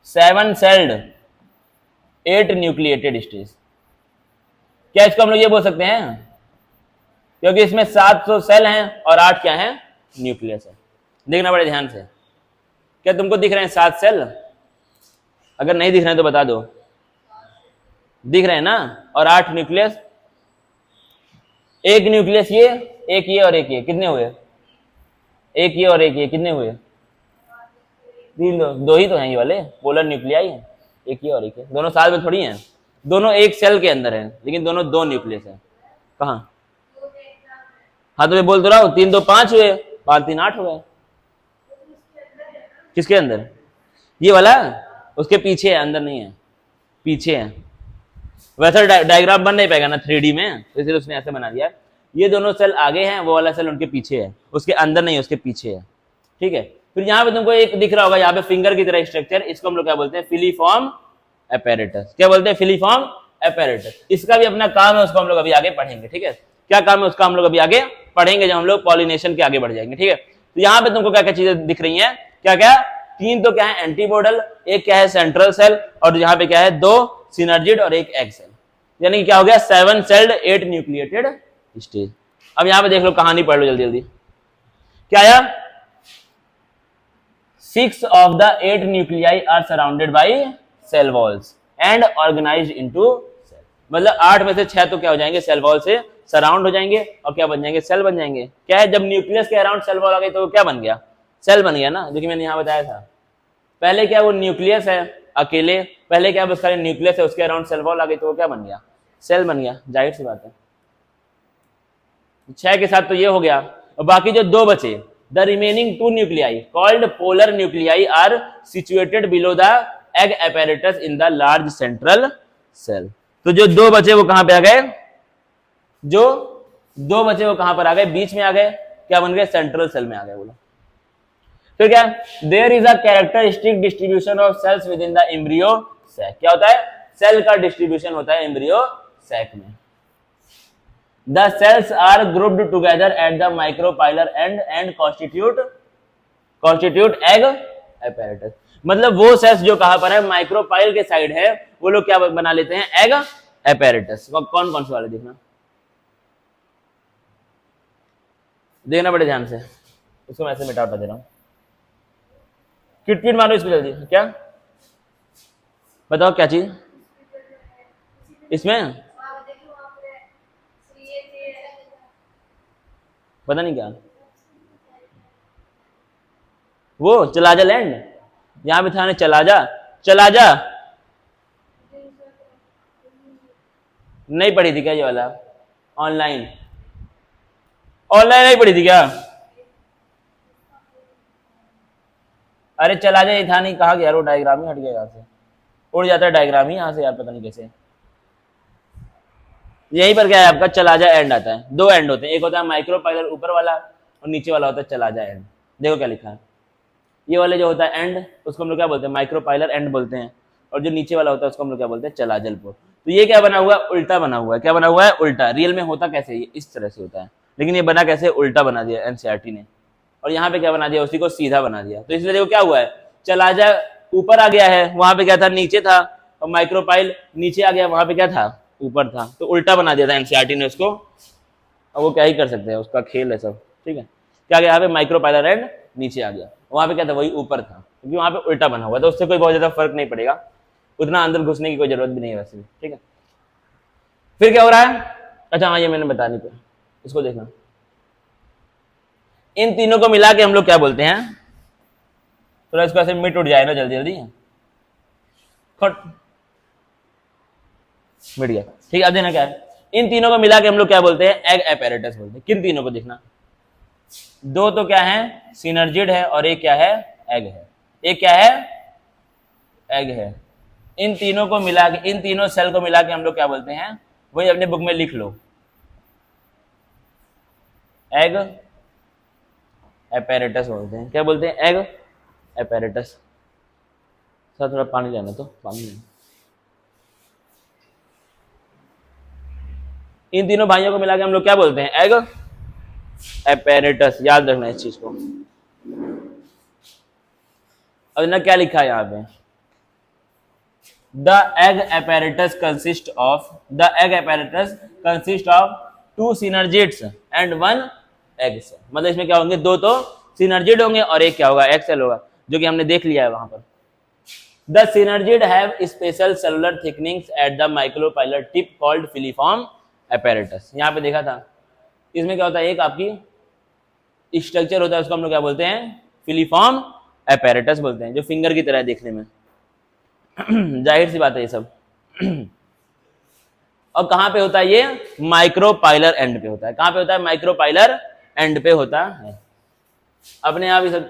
7 सेल्ड 8 न्यूक्लिएटेड स्टेज। क्या इसको हम लोग ये बोल सकते हैं? क्योंकि इसमें 700 सेल हैं और 8 क्या है? न्यूक्लियस है। देखना बड़े ध्यान से। क्या तुमको दिख रहे हैं 7 सेल? अगर नहीं दिख रहे हैं तो बता दो। दिख रहे हैं ना? और 8 न्यूक्लियस। 1 न्यूक्लियस ये, 1 ये और 1 ये। कितने हुए? 1 ये और 1 ये। कितने हुए? 3। 2 ही तो हैं ये वाले पोलर न्यूक्लियाई। 1 ये और 1 ये। दोनों साथ में थोड़ी हैं, दोनों एक सेल के अंदर हैं, लेकिन दोनों 2 न्यूक्लियस हैं। कहाँ? हाँ तो मैं बोल तो रहा हूँ, 3 2 5 हुए, 5 3 8 हो गए। किसके अंदर? ये वाला उसके पीछे है, अंदर नहीं है, पीछे है। वैसा डायग्राम बन नहीं पाएगा ना 3D में, तो इसलिए उसने ऐसे बना दिया। ये दोनों सेल आगे हैं, वो वाला सेल उनके पीछे है, उसके अंदर नहीं है, उसके पीछे है। ठीक है। फिर यहाँ पे तुमको एक दिख रहा होगा, यहाँ पे फिंगर की तरह स्ट्रक्चर, इसको हम लोग क्या बोलते हैं? Filiform apparatus. क्या बोलते हैं? Filiform apparatus. इसका भी अपना काम है, उसको हम लोग अभी आगे पढ़ेंगे। ठीक है, क्या काम है उसका हम लोग अभी आगे पढ़ेंगे जब हम लोग पॉलिनेशन के आगे बढ़ जाएंगे। ठीक है। तो यहाँ पे तुमको क्या क्या चीजें दिख रही हैं? क्या क्या? 3 तो क्या है? एंटीपोडल, 1 क्या है? सेंट्रल सेल, और यहाँ पे क्या है? 2 सिनर्जिड और 1 एग सेल। यानी कि क्या हो गया? 7 सेल्ड 8 न्यूक्लिएटेड स्टेज। अब यहाँ पे देख लो, कहानी पढ़ लो जल्दी जल्दी। क्या आया? 6 of the 8 nuclei are surrounded by cell walls and organized into cell। मतलब 8 में से 6 तो क्या हो जाएंगे? सेल वॉल से सराउंड हो जाएंगे, और क्या बन जाएंगे? सेल बन जाएंगे। क्या है? जब न्यूक्लियस के अराउंड सेल वॉल आ गई तो क्या बन गया? सेल बन गया ना, जो कि मैंने यहाँ बताया था। पहले क्या वो न्यूक्लियस है अकेले, पहले क्या उसका न्यूक्लियस है, उसके अराउंड सेल वॉल आ गई तो वो क्या बन गया? सेल बन गया। जाहिर सी बात है। 6 के साथ तो ये हो गया, और बाकी जो 2 बचे, the remaining 2 nuclei called polar nuclei are situated below the egg apparatus in the large central cell। तो जो 2 बचे वो कहां पे आ गए? जो 2 बचे वो कहां पर आ गए? बीच में आ गए। क्या बन गए? सेंट्रल सेल में आ गए। बोलो फिर क्या? There is a characteristic distribution of cells within the embryo sac. क्या होता है? सेल का डिस्ट्रीब्यूशन होता है एम्ब्रियो सैक में। The cells are grouped together at the micropylar end end constitute egg apparatus. मतलब वो सेल्स जो कहां पर है, माइक्रोपाइल के साइड है, वो लोग क्या बना लेते हैं, एग एपेरेटस। कौन कौन से वाले देखना, देखना बड़े ध्यान से, इसको मैं ऐसे मिटा दे रहा हूं। किट मारो इसको जल्दी। क्या बताओ क्या चीज इसमें, पता नहीं क्या, वो चला जा लैंड, यहां पे था चला जा, चला जा, नहीं पढ़ी थी क्या ये वाला, ऑनलाइन, ऑनलाइन नहीं पढ़ी थी क्या? अरे चला जा, ये था नहीं, कहा गया, वो डायग्राम ही हट गया यहाँ से, उड़ जाता है डायग्राम ही यहाँ से यार, पता नहीं कैसे। यहीं पर क्या है आपका, चला जा एंड आता है। दो एंड होते हैं, एक होता है माइक्रोपाइलर ऊपर वाला, और नीचे वाला होता है चला जा एंड। देखो क्या लिखा है, ये वाले जो होता है एंड, उसको हम लोग क्या बोलते हैं, माइक्रोपाइलर एंड बोलते हैं, और जो नीचे वाला होता है उसको हम लोग क्या बोलते हैं, चलाजल पोल। तो ये क्या बना हुआ है, उल्टा बना हुआ है। क्या बना हुआ है, उल्टा। रियल में होता कैसे, ये इस तरह से होता है, लेकिन ये बना कैसे, उल्टा बना दिया एनसीईआरटी ने। और यहाँ पे क्या बना दिया, उसी को सीधा बना दिया। तो इसलिए देखो क्या हुआ है, चला जा ऊपर आ गया है, वहां पे क्या था, नीचे था, और माइक्रोपाइल नीचे आ गया, वहां पे क्या था, ऊपर था। तो उल्टा बना दिया था एनसीईआरटी ने उसको। अब वो क्या ही कर सकते हैं, उसका खेल है सब, ठीक है। क्या गया, यहाँ पे माइक्रोपाइलर एंड नीचे आ गया, वहां पे क्या था, वही ऊपर था, क्योंकि वहां पे उल्टा बना हुआ था। उससे कोई बहुत ज्यादा फर्क नहीं पड़ेगा, उतना अंदर घुसने की कोई जरूरत भी नहीं है वैसे भी, ठीक है। फिर क्या हो रहा है, अच्छा हाँ ये मैंने बता नहीं पाया, इसको देखना। इन तीनों को मिला के हम लोग क्या बोलते हैं, थोड़ा इसको ऐसे मिट उठ जाए ना जल्दी जल्दी, खट मिट गया, ठीक है। अब देखना क्या है, इन तीनों को मिला के हम लोग क्या बोलते हैं, एग एपेरेटस बोलते हैं। किन तीनों को देखना, दो तो क्या है, सिनर्जिड है, और एक क्या है, एग है। एक क्या है, एग है। इन तीनों को मिला के, इन तीनों सेल को मिला के हम लोग क्या बोलते हैं, वही अपने बुक में लिख लो, एग एपेरेटस बोलते हैं। क्या बोलते हैं, एग एपेरेटस। सर थोड़ा पानी लेना, तो पानी लेना। इन तीनों भाइयों को मिला के हम लोग क्या बोलते हैं, एग एपेरेटस। याद रखना इस चीज को। अब ना क्या लिखा है यहाँ पे, the egg apparatus consist of two synergids and one egg cell. मतलब इसमें क्या होंगे, दो तो सिनर्जिड होंगे और एक क्या होगा, एग सेल होगा, जो कि हमने देख लिया है वहां पर। The synergid have special cellular thickenings eight the micropylar tip called filiform apparatus. यहाँ पे देखा था, इसमें क्या होता है, एक आपकी स्ट्रक्चर होता है, उसको हम लोग क्या बोलते हैं, फिलीफॉर्म एपेरेटस बोलते हैं, जो फिंगर की तरह है देखने में। जाहिर सी बात है ये सब। और कहां पे होता है ये, माइक्रोपाइलर एंड पे होता है। कहां पे होता है, माइक्रोपाइलर एंड पे होता है। अपने आप ही सब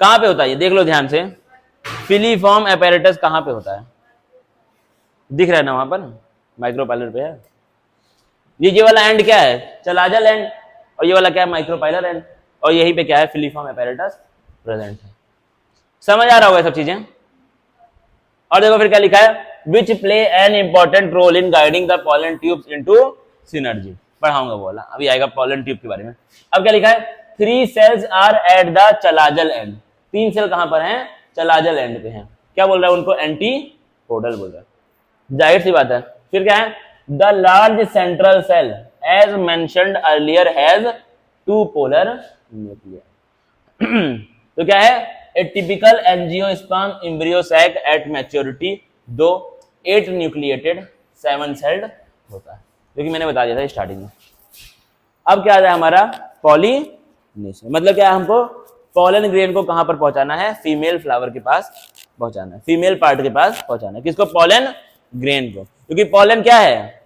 कहां पे होता है, ये देख लो ध्यान से। फिलीफॉर्म एपेरेटस कहां पे होता है, दिख रहा है ना वहां पर, माइक्रोपाइलर पे है। ये वाला एंड क्या है, चलाजल एंड, और ये वाला क्या है, माइक्रोपाइलर एंड, और यहीं पे क्या है, फिलीफॉर्म एपेरेटस प्रेजेंट है। समझ आ रहा होगा सब चीजें। और देखो फिर क्या लिखा है, which play an important role in guiding the pollen tubes into synergy. पढ़ाऊंगा बोला, अभी आएगा पॉलन ट्यूब के बारे में। अब क्या लिखा है, 3 cells are at the chalazal end. 3 cell कहां पर हैं, चलाजल एंड पे हैं। क्या बोल रहा है, उनको एंटी पोडल बोल रहा है, जाहिर सी बात है। फिर क्या है, the large central cell as mentioned earlier has 2 polar nuclear. तो क्या है, a typical angiosperm embryo sac at maturity, though 8 nucleated 7 sailed होता है, जो कि मैंने बता दिया था स्टार्टिंग में। अब क्या है हमारा पॉलिनेशन, मतलब क्या है, हमको पॉलन ग्रेन को कहां पर पहुंचाना है, फीमेल फ्लावर के पास पहुंचाना है, फीमेल पार्ट के पास पहुंचाना है। किसको, पॉलन ग्रेन को। क्योंकि पॉलन क्या है,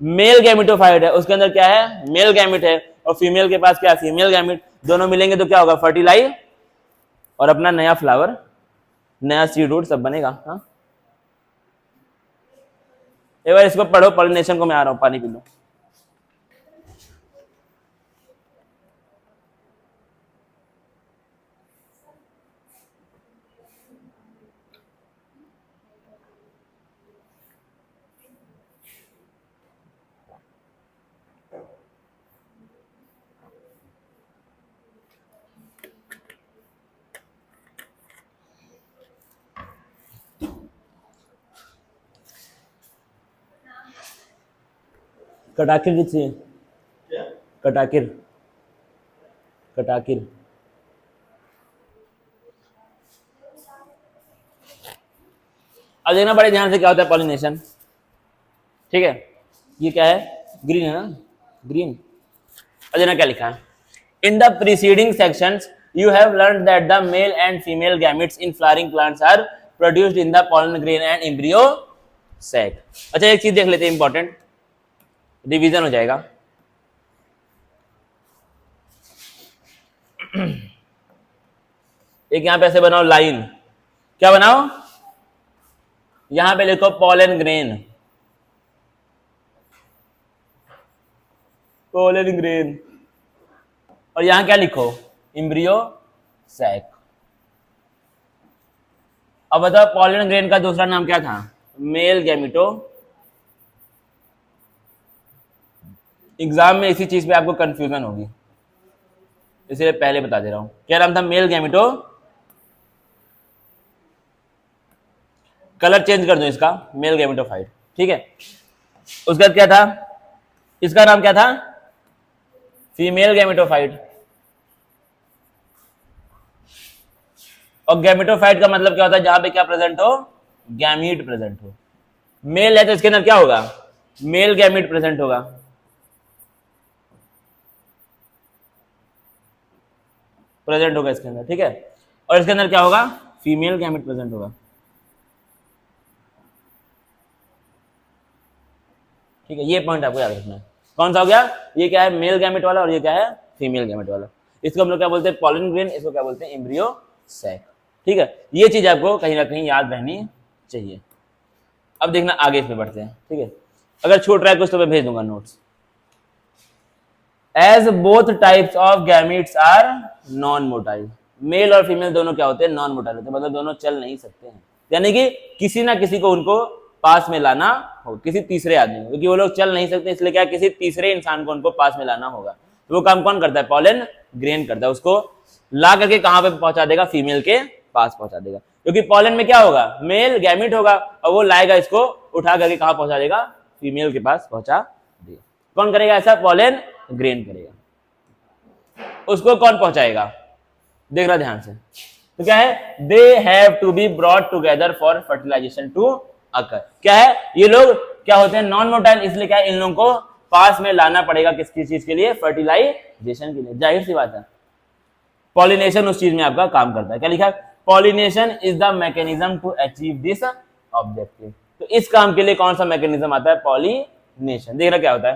मेल गैमेटोफाइट है, उसके अंदर क्या है, मेल गैमेट है, और फीमेल के पास क्या है, फीमेल गैमेट। दोनों मिलेंगे तो क्या होगा, फर्टिलाइज, और अपना नया फ्लावर, नया सीड रूट सब बनेगा। हाँ एक बार इसको पढ़ो, पॉलिनेशन को। मैं आ रहा हूं, पानी पी लो। कटाकिर किससे? कटाकिर, कटाकिर। अब देखना बड़े ध्यान से क्या होता है पॉलिनेशन। ठीक है, ये क्या है? ग्रीन है ना, ग्रीन। अब देखना क्या लिखा है। In the preceding sections you have learned that the male and female gametes in flowering plants are produced in the pollen grain and embryo sac। अच्छा एक चीज देख लेते हैं इंपॉर्टेंट, रिवीजन हो जाएगा। एक यहां पे ऐसे बनाओ लाइन, क्या बनाओ? यहां पे लिखो पोलन ग्रेन, पोलन ग्रेन, और यहां क्या लिखो? Embryo sac. अब बताओ पोलन ग्रेन का दूसरा नाम क्या था? मेल गैमिटो। एग्जाम में इसी चीज पे आपको कंफ्यूजन होगी, इसलिए पहले बता दे रहा हूं। क्या नाम था? मेल गैमिटो। कलर चेंज कर दो इसका, मेल गैमिटोफाइट। ठीक है, उसके बाद क्या था? इसका नाम क्या था? Female gametophyte. और गैमिटोफाइट का मतलब क्या होता है? जहां पे क्या प्रेजेंट हो? गैमीट प्रेजेंट हो। मेल है तो इसके अंदर क्या होगा? मेल गैमीट प्रेजेंट होगा। प्रेजेंट होगा इसके अंदर, ठीक है। और इसके अंदर क्या होगा? फीमेल गैमीट प्रेजेंट होगा। ठीक है, ये पॉइंट आपको याद रखना है। कौन सा हो गया? ये क्या है? मेल गैमेट वाला, और ये क्या है? फीमेल गैमेट वाला। इसको हम लोग क्या बोलते हैं? Pollen grain. इसको क्या बोलते हैं? Embryo sac. ठीक है, ये चीज आपको कहीं ना कहीं याद रहनी चाहिए। अब देखना आगे इसमें बढ़ते हैं। ठीक है, अगर छूट रहा है कुछ तो मैं भेज दूंगा notes. As both types of gametes are non motile, male और फीमेल दोनों क्या होते हैं? नॉन मोटाइल होते हैं, मतलब दोनों चल नहीं सकते हैं। यानी कि किसी ना किसी को उनको पास में लाना हो, किसी तीसरे आदमी को, क्योंकि वो लोग चल नहीं सकते, इसलिए क्या किसी तीसरे इंसान को उनको पास में लाना होगा। तो वो काम कौन करता है? पोलन ग्रेन करता है। उसको ला करके कहां पे पहुंचा देगा? फीमेल के पास पहुंचा देगा, क्योंकि पोलन में क्या होगा? मेल गैमिट होगा, और वो लाएगा इसको उठा करके कहां पहुंचा देगा? फीमेल के पास पहुंचा देगा। कौन करेगा ऐसा? पोलन ग्रेन करेगा। उसको कौन पहुंचाएगा? देख रहा ध्यान से। तो क्या है? They have to be brought together for fertilization to occur. क्या है? ये लोग क्या होते हैं? नॉन मोटाइल, इसलिए क्या है? इन लोगों को पास में लाना पड़ेगा किसकी चीज के लिए? फर्टिलाइजेशन के लिए। जाहिर सी बात है, पॉलिनेशन उस चीज में आपका काम करता है। क्या लिखा? Pollination is the mechanism to achieve this objective. तो इस काम के लिए कौन सा मैकेनिज्म आता है? पॉलिनेशन। देख रहा क्या होता है?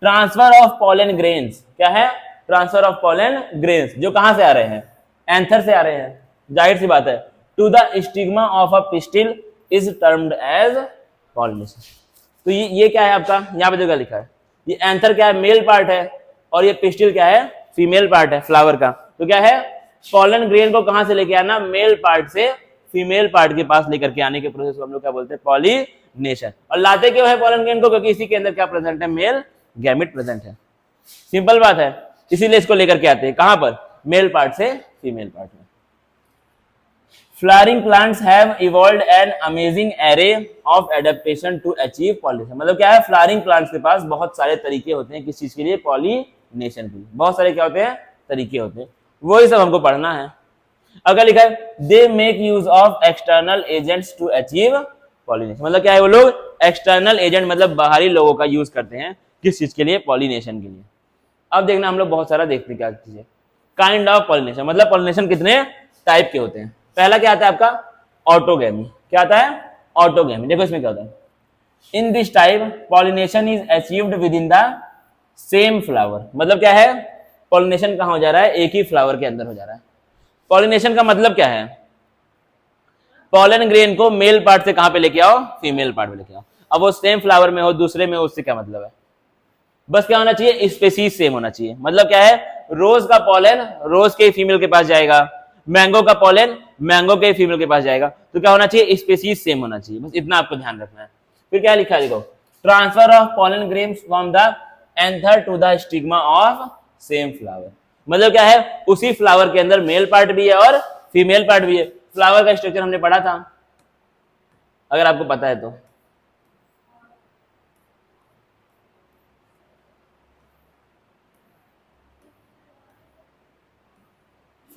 Transfer of pollen grains. क्या है? ट्रांसफर ऑफ पोलन ग्रेन्स, जो कहां से आ रहे हैं? एंथर से आ रहे हैं। जाहिर सी बात है, to the stigma of a pistil is termed as pollination. तो ये क्या है आपका? यहां पे जो क्या लिखा है, ये एंथर क्या है? मेल पार्ट है, और ये पिस्टिल क्या है? फीमेल पार्ट है फ्लावर का। तो क्या है? पोलन ग्रेन को कहां से लेके आना? मेल पार्ट से फीमेल पार्ट के पास लेकर के आने के प्रोसेस को हम लोग क्या बोलते हैं? पॉलिनेशन। और लाते क्यों है पोलन ग्रेन को? क्योंकि इसी के अंदर क्या प्रेजेंट है? मेल गैमेट प्रेजेंट है। सिंपल बात है, इसीलिए इसको लेकर के आते हैं। कहां पर? मेल पार्ट से फीमेल पार्ट में। Flowering plants have evolved an amazing array of adaptation to achieve pollination। मतलब क्या है? फ्लावरिंग प्लांट्स के पास बहुत सारे तरीके होते हैं किस चीज के लिए? पॉलिनेशन के लिए। बहुत सारे क्या होते हैं? तरीके होते हैं। वही सब हमको पढ़ना है। अगर लिखा है they make use of external agents to achieve pollination, मतलब क्या है? वो लोग एक्सटर्नल एजेंट मतलब बाहरी लोगों का यूज करते हैं किस चीज के लिए? पॉलिनेशन के लिए। अब देखना हम लोग बहुत सारा देखते क्या चीजें। काइंड ऑफ पॉलिनेशन, मतलब पॉलिनेशन कितने टाइप के होते हैं। पहला क्या आता है आपका? ऑटोगैमी। क्या आता है? ऑटोगैमी। देखो इसमें क्या होता है? In this type pollination is achieved with in the same flower. मतलब क्या है? पॉलिनेशन कहां हो जा रहा है? एक ही फ्लावर के अंदर हो जा रहा है। पॉलिनेशन का मतलब क्या है? पॉलन ग्रेन को मेल पार्ट से कहां पे लेके आओ? फीमेल पार्ट में लेके आओ। अब वो सेम फ्लावर में हो, दूसरे में हो, उससे क्या मतलब है? बस क्या होना चाहिए? स्पेसीज सेम होना चाहिए। मतलब क्या है? रोज का पॉलन रोज के फीमेल के पास जाएगा, मैंगो का पॉलन मैंगो के फीमेल के पास जाएगा। तो क्या होना चाहिए? स्पेसीज सेम होना चाहिए। बस इतना आपको ध्यान रखना है। फिर क्या लिखा है? देखो, transfer of pollen grains from the anther to the stigma of same flower. मतलब क्या है? उसी फ्लावर के अंदर मेल पार्ट भी है और फीमेल पार्ट भी है। फ्लावर का स्ट्रक्चर हमने पढ़ा था, अगर आपको पता है तो।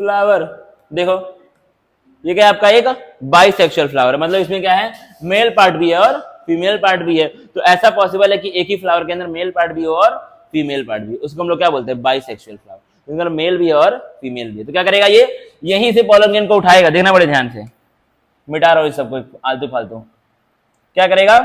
फ्लावर, देखो ये क्या है आपका एक बाइसेक्सुअल फ्लावर है, मतलब इसमें क्या है मेल पार्ट भी है और फीमेल पार्ट भी है। तो ऐसा पॉसिबल है कि एक ही फ्लावर के अंदर मेल पार्ट भी हो और फीमेल पार्ट भी, उसको हम लोग क्या बोलते हैं बाइसेक्सुअल फ्लावर, इसमें मेल भी है और फीमेल भी है। तो क्या करेगा ये यहीं से पॉलन ग्रेन को उठाएगा, देखना बड़े ध्यान से, मिटा रहा हूं इस सबको आलतू फालतू। क्या करेगा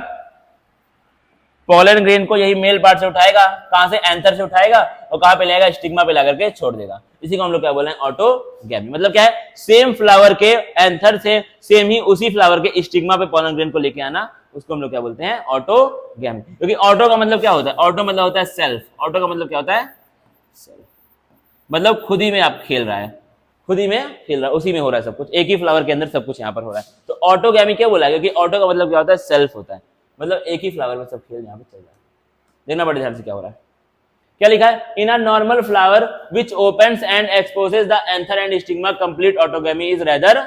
पॉलन ग्रेन को यही मेल पार्ट से उठाएगा, कहां से एंथर से उठाएगा और कहां पे लेगा स्टिग्मा पे लाकर के छोड़ देगा। इसी को हम लोग क्या बोले हैं ऑटोगैमी, मतलब क्या है सेम फ्लावर के एंथर से सेम ही उसी फ्लावर के स्टिग्मा पे पॉलन ग्रेन को लेके आना, उसको हम लोग क्या बोलते हैं ऑटोगैमी। क्योंकि ऑटो का मतलब क्या होता है, ऑटो मतलब होता है सेल्फ, ऑटो का मतलब क्या होता है सेल्फ, मतलब खुद ही में आप खेल रहा है, खुद ही में खेल रहा है, उसी में हो रहा है सब कुछ, एक ही फ्लावर के अंदर सब कुछ यहाँ पर हो रहा है। तो ऑटोगैमी क्या बोला, क्योंकि ऑटो का मतलब क्या होता है सेल्फ होता है, मतलब एक ही फ्लावर में सब खेल यहाँ पे चल रहा है। देखना बड़े ध्यान से क्या हो रहा है, क्या लिखा है, in a normal flower which opens and exposes the anther and stigma complete autogamy is rather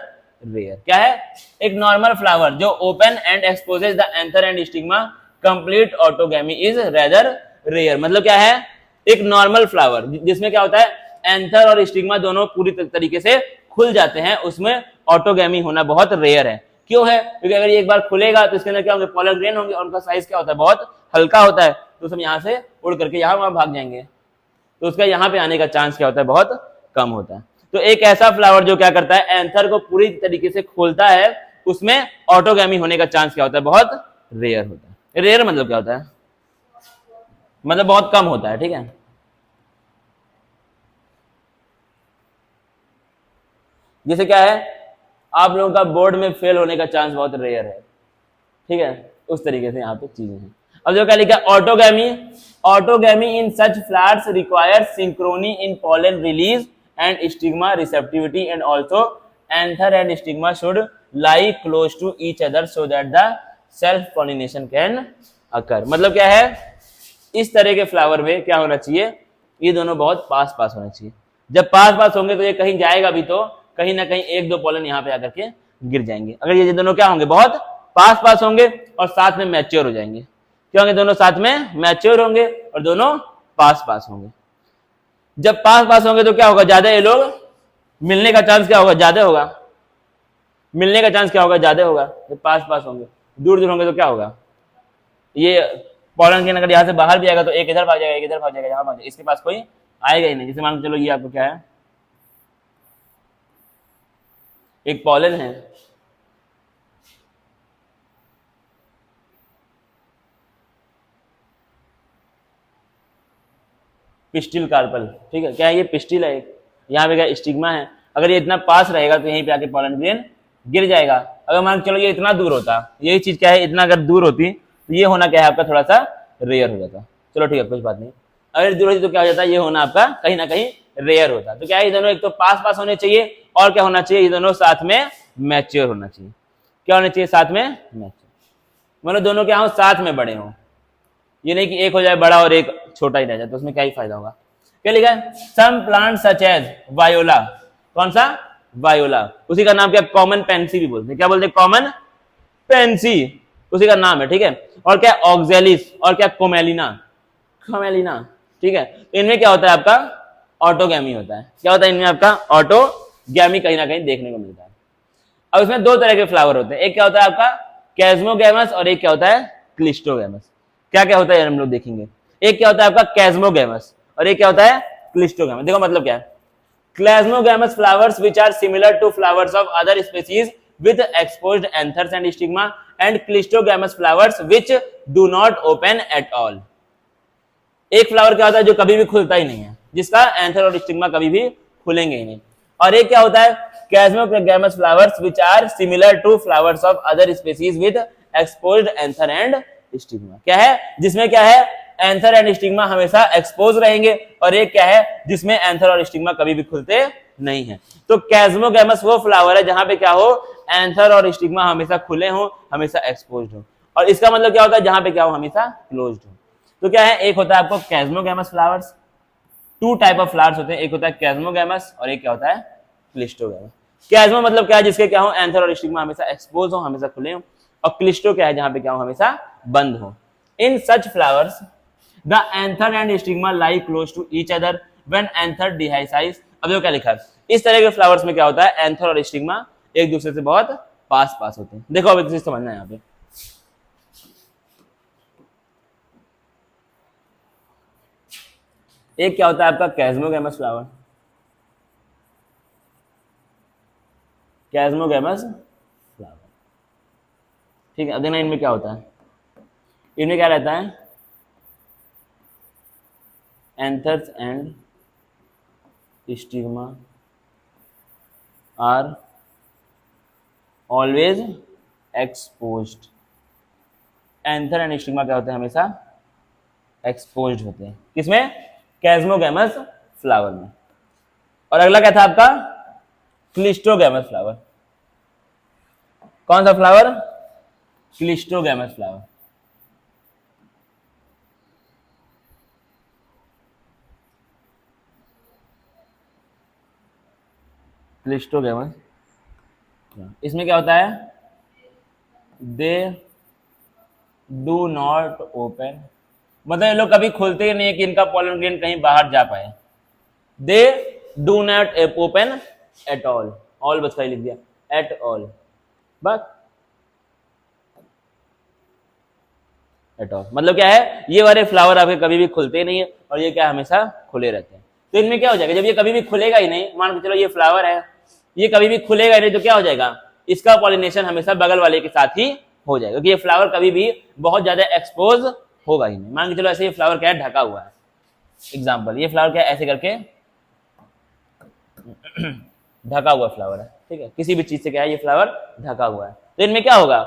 rare. क्या है, एक नॉर्मल फ्लावर जो open and exposes the anther and stigma complete autogamy is rather rare, मतलब क्या है एक normal flower जिसमें क्या होता है एंथर और स्टिग्मा दोनों पूरी तरीके से खुल जाते हैं, उसमें ऑटोगैमी होना बहुत रेयर है। क्यों है, क्योंकि अगर ये एक बार खुलेगा तो इसके अंदर क्या होंगे पॉलन ग्रेन होंगे और उनका साइज क्या होता है बहुत हल्का होता है, तो सब यहाँ से उड़ करके यहाँ वहां भाग जाएंगे, तो उसका यहाँ पे आने का चांस क्या होता है बहुत कम होता है। तो एक ऐसा फ्लावर जो क्या करता है एंथर को पूरी तरीके से खोलता है, उसमें ऑटोगैमी होने का चांस क्या होता है बहुत रेयर होता है। रेयर मतलब क्या होता है, मतलब बहुत कम होता है, ठीक है। जैसे क्या है आप लोगों का बोर्ड में फेल होने का चांस बहुत रेयर है, ठीक है, उस तरीके से यहाँ पे चीजें हैं। अब जो क्या लिखा है autogamy, autogamy in such flowers require synchrony in pollen release and stigma receptivity and also anther and stigma should lie close to each other so that the self pollination can occur. मतलब क्या है इस तरह के flower में क्या होना चाहिए, ये दोनों बहुत पास पास होना चाहिए। जब पास पास होंगे तो ये कहीं जाएगा भी तो कहीं ना कहीं एक दो पॉलन यहाँ पे आकर के गिर जाएंगे। अगर ये दोनों क्या होंगे बहुत पास पास होंगे और साथ में मैच्योर हो जाएंगे, क्या होंगे दोनों साथ में मैच्योर होंगे और दोनों पास पास होंगे। जब पास पास होंगे तो क्या होगा ज्यादा ये लोग मिलने का चांस क्या होगा ज्यादा होगा, मिलने का चांस क्या होगा ज्यादा होगा। जब पास पास होंगे, दूर दूर होंगे तो क्या होगा, ये पॉलन ग्रेन अगर यहाँ से बाहर भी आएगा तो एक इधर भाग जाएगा एक इधर भाग जाएगा, यहाँ भाग जाएगा, इसके पास कोई आएगा ही नहीं। जैसे मान चलो ये आपको क्या है एक पॉलन है, पिस्टिल कार्पल, ठीक है, क्या है ये पिस्टिल है, यहाँ पे क्या स्टिग्मा है। अगर ये इतना पास रहेगा तो यहीं पे आके पॉलन ग्रेन गिर जाएगा। अगर मान चलो ये इतना दूर होता, यही चीज क्या है इतना अगर दूर होती तो ये होना क्या है आपका थोड़ा सा रेयर हो जाता। चलो ठीक है कुछ बात नहीं, अगर दूर होती तो क्या हो जाता, ये होना आपका कहीं ना कहीं रेयर होता। तो क्या है ये दोनों एक तो पास पास होने चाहिए और क्या होना चाहिए ये दोनों साथ में मैच्योर होना चाहिए। क्या होना चाहिए साथ में मैच्योर, मतलब दोनों क्या हो साथ में बड़े हों, ये नहीं कि एक हो जाए बड़ा और एक छोटा ही रह जाए, तो उसमें क्या ही फायदा होगा। क्या लिखा है some plant such as viola, कौन सा वायोला, उसी का नाम क्या कॉमन पेंसी भी बोलते हैं, क्या बोलते हैं कॉमन पेंसी, उसी का नाम है, ठीक है। और क्या ऑक्जेलिस और क्या कोमेलिना, कोमेलिना, ठीक है। तो इनमें क्या होता है आपका ऑटोगैमी होता है, क्या होता है इनमें आपका ऑटोगैमी कहीं ना कहीं देखने को मिलता है। अब इसमें दो तरह के फ्लावर होते हैं, एक क्या होता है आपका कैस्मोगैमस और एक क्या होता है क्लिस्टोगैमस। क्या क्या होता है हम लोग देखेंगे, एक क्या होता है आपका कैस्मोगैमस और एक क्या होता है क्लिस्टोगैमस। देखो मतलब क्या है, क्लेस्मोगैमस flowers which are similar to flowers of other species with exposed anthers and stigma and clistogamous flowers which do not open at all। एक फ्लावर क्या होता है जो कभी भी खुलता ही नहीं है, जिसका एंथर और स्टिग्मा कभी भी खुलेंगे ही नहीं। और एक क्या होता है कैस्मोगैमस flowers which are similar to flowers of other species with exposed anther and stigma। क्या है जिसमें क्या है एंथर एंड स्टिग्मा हमेशा एक्सपोज रहेंगे और एक क्या है जिसमें एंथर और स्टिग्मा कभी भी खुलते नहीं है। तो कैस्मोगैमस वो फ्लावर है जहां पे क्या हो एंथर और स्टिग्मा हमेशा खुले हो, हमेशा एक्सपोज्ड हो, और इसका मतलब क्या होता है जहां पे क्या हो हमेशा क्लोज्ड हो। तो क्या है एक होता है आपको chasmogamous flowers, two type of flowers होते हैं, एक होता है कैस्मोगैमस और एक क्या होता है क्लिस्टोगैमस। कैस्मो मतलब क्या है जिसके क्या हो एंथर और स्टिग्मा हमेशा एक्सपोज हो, हमेशा खुले हो, और क्लिस्टो क्या है जहां पे क्या हो हमेशा बंद हो। इन such flowers the anther and stigma lie close to each other when anther dehisces। अब जो क्या लिखा है इस तरह के फ्लावर्स में क्या होता है, एंथर और स्टिग्मा एक दूसरे से बहुत पास पास होते हैं। देखो अब एक चीज समझना है यहाँ पे, एक क्या होता है आपका कैस्मोगैमस फ्लावर, कैस्मोगैमस फ्लावर, ठीक है। अब देखना इनमें क्या होता है, इनमें क्या रहता है, anthers and stigma are always exposed. Anther and stigma क्या होते हैं, हमेशा एक्सपोज्ड होते हैं। किसमें, कैस्मोगैमस फ्लावर में। और अगला क्या था आपका, क्लिस्टोगैमस फ्लावर। कौन सा फ्लावर, क्लिस्टोगैमस फ्लावर। क्लिस्टोगैमस, इसमें क्या होता है, दे डू नॉट ओपन, मतलब ये लोग कभी खोलते ही नहीं है कि इनका पॉलन ग्रेन कहीं बाहर जा पाए। They do not open at all, all बस का ही लिख दिया, एट ऑल, बस एट ऑल मतलब क्या है, ये वाले फ्लावर आपके कभी भी खुलते नहीं है और ये क्या हमेशा खुले रहते हैं। तो इनमें क्या हो जाएगा, जब ये कभी भी खुलेगा ही नहीं, मान के चलो ये फ्लावर है, ये कभी भी खुलेगा ही नहीं, तो क्या हो जाएगा, इसका पॉलिनेशन हमेशा बगल वाले के साथ ही हो जाएगा, क्योंकि ये फ्लावर कभी भी बहुत ज्यादा एक्सपोज होगा ही नहीं। मान के चलो ऐसे ये फ्लावर क्या है, ढका हुआ है, एग्जाम्पल ये फ्लावर क्या है, ऐसे करके ढका हुआ फ्लावर है, ठीक है, किसी भी चीज से क्या है, ये फ्लावर ढका हुआ है। तो इनमें क्या होगा,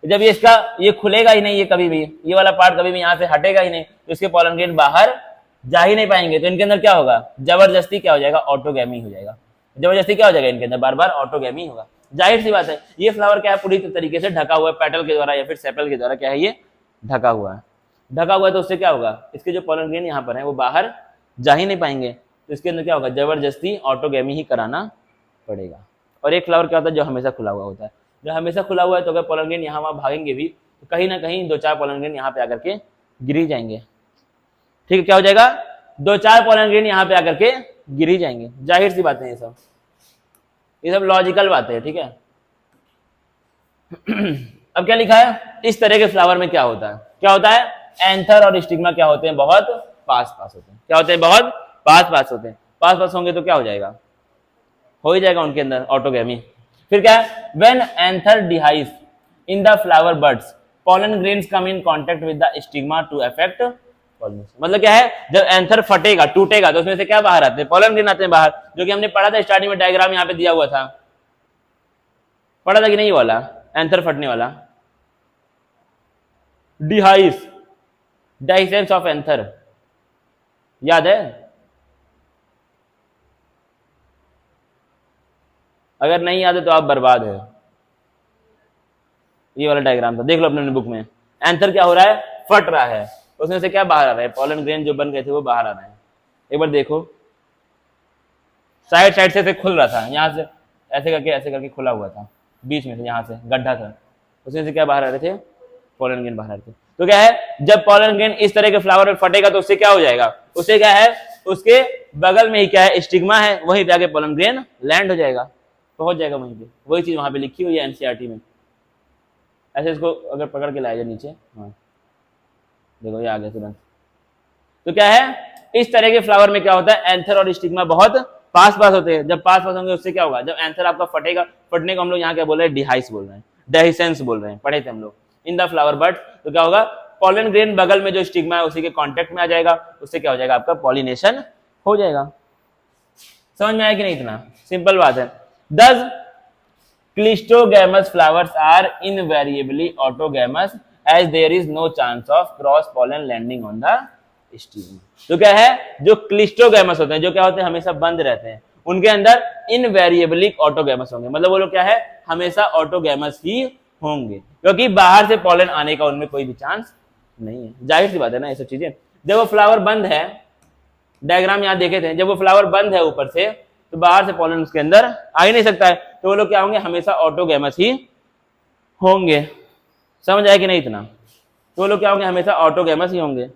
जब ये इसका ये खुलेगा ही नहीं, ये कभी भी ये वाला पार्ट कभी भी यहाँ से हटेगा ही नहीं, तो इसके पॉलन ग्रेन बाहर जा ही नहीं पाएंगे। तो इनके अंदर क्या होगा, जबरदस्ती क्या हो जाएगा, ऑटोगैमी हो जाएगा। जबरदस्ती क्या हो जाएगा, इनके अंदर बार बार ऑटोगैमी होगा। जाहिर सी बात है, ये फ्लावर क्या है, पूरी तरीके से ढका हुआ है, पेटल के द्वारा या फिर सेपल के द्वारा क्या है, ये ढका हुआ है। ढका हुआ है तो उससे क्या होगा, इसके जो पॉलन ग्रेन यहाँ पर है वो बाहर जा ही नहीं पाएंगे। तो इसके अंदर क्या होगा, जबरदस्ती ऑटोगैमी ही कराना पड़ेगा। और एक फ्लावर क्या होता है, जो हमेशा खुला हुआ होता है। जो हमेशा खुला हुआ है तो अगर पॉलन ग्रेन यहाँ वहाँ भागेंगे भी तो कहीं ना कहीं 2-4 पॉलन ग्रेन यहाँ पे आकर के गिर ही जाएंगे, ठीक है। क्या हो जाएगा, 2-4 पॉलन ग्रेन यहाँ पे आकर के गिर ही जाएंगे। जाहिर सी बातें, ये सब लॉजिकल बातें हैं, ठीक है। अब क्या लिखा है, इस तरह के फ्लावर में क्या होता है, क्या होता है, एंथर और स्टिग्मा क्या होते हैं, बहुत पास पास होते हैं। क्या होते हैं, बहुत पास पास होते हैं। पास पास होंगे तो क्या हो जाएगा, हो ही जाएगा उनके अंदर ऑटोगैमी। फिर क्या है, when anther dehisce in the flower buds pollen grains come in contact with the stigma to affect pollination। मतलब क्या है, जब एंथर फटेगा, टूटेगा, तो उसमें से क्या बाहर आते हैं, पॉलन ग्रेन आते हैं बाहर, जो कि हमने पढ़ा था स्टार्टिंग में, डायग्राम यहाँ पे दिया हुआ था, पढ़ा था कि नहीं वाला, एंथर फटने वाला, डिहाइस, डाइसेंस ऑफ एंथर, याद है। अगर नहीं याद है तो आप बर्बाद है। ये वाला डायग्राम था, देख लो अपने बुक में। एंथर क्या हो रहा है, फट रहा है, उसमें से क्या बाहर आ रहा है, पॉलन ग्रेन जो बन गए थे वो बाहर आ रहे हैं। एक बार देखो, साइड साइड से खुल रहा था, यहाँ से ऐसे करके खुला हुआ था, बीच में से यहाँ से गड्ढा था, उसमें से क्या बाहर आ रहे थे, पॉलन ग्रेन बाहर आ रहे थे। तो क्या है, जब पॉलन ग्रेन इस तरह के फ्लावर में फटेगा तो उससे क्या हो जाएगा, उससे क्या है, उसके बगल में ही क्या है, स्टिग्मा है, वहीं पे आके पॉलन ग्रेन लैंड हो जाएगा, पहुंच जाएगा वहीं पे। वही चीज वहां पे लिखी हुई है एनसीईआरटी में। ऐसे इसको अगर पकड़ के लाया जाए नीचे, हाँ देखो ये आ गया तुरंत। तो क्या है, इस तरह के फ्लावर में क्या होता है, एंथर और स्टिग्मा बहुत पास पास होते हैं। जब पास पास होंगे उससे क्या होगा, जब एंथर आपका फटेगा, फटने को हम लोग यहाँ क्या बोल रहे हैं, डिहाइस बोल रहे हैं, डेहिसेंस बोल रहे हैं, पढ़े थे हम लोग इन द फ्लावर बट। तो क्या होगा, पॉलन ग्रेन बगल में जो स्टिग्मा है उसी के कांटेक्ट में आ जाएगा, उससे क्या हो जाएगा, आपका पॉलिनेशन हो जाएगा। समझ में आया कि नहीं, इतना सिंपल बात है। Thus cleistogamous flowers are invariably autogamous as there is no chance of cross pollen landing on the stigma. तो क्या है, जो क्लिस्टोगैमस होते हैं, जो क्या होते हैं, हमेशा बंद रहते हैं, उनके अंदर इनवेरिएबली ऑटोगैमस होंगे। मतलब वो लोग क्या है, हमेशा ऑटोगैमस ही होंगे, क्योंकि बाहर से पॉलन आने का उनमें कोई भी चांस नहीं है। जाहिर सी बात है ना, ये सब चीजें। जब वो फ्लावर बंद है, डायग्राम यहाँ देखे थे, जब वो फ्लावर बंद है ऊपर से, तो बाहर से पॉलन उसके अंदर आ ही नहीं सकता है, तो वो लोग क्या होंगे, हमेशा ऑटोगैमस ही होंगे। समझ आया कि नहीं इतना, तो वो लोग क्या होंगे, हमेशा ऑटोगैमस ही होंगे।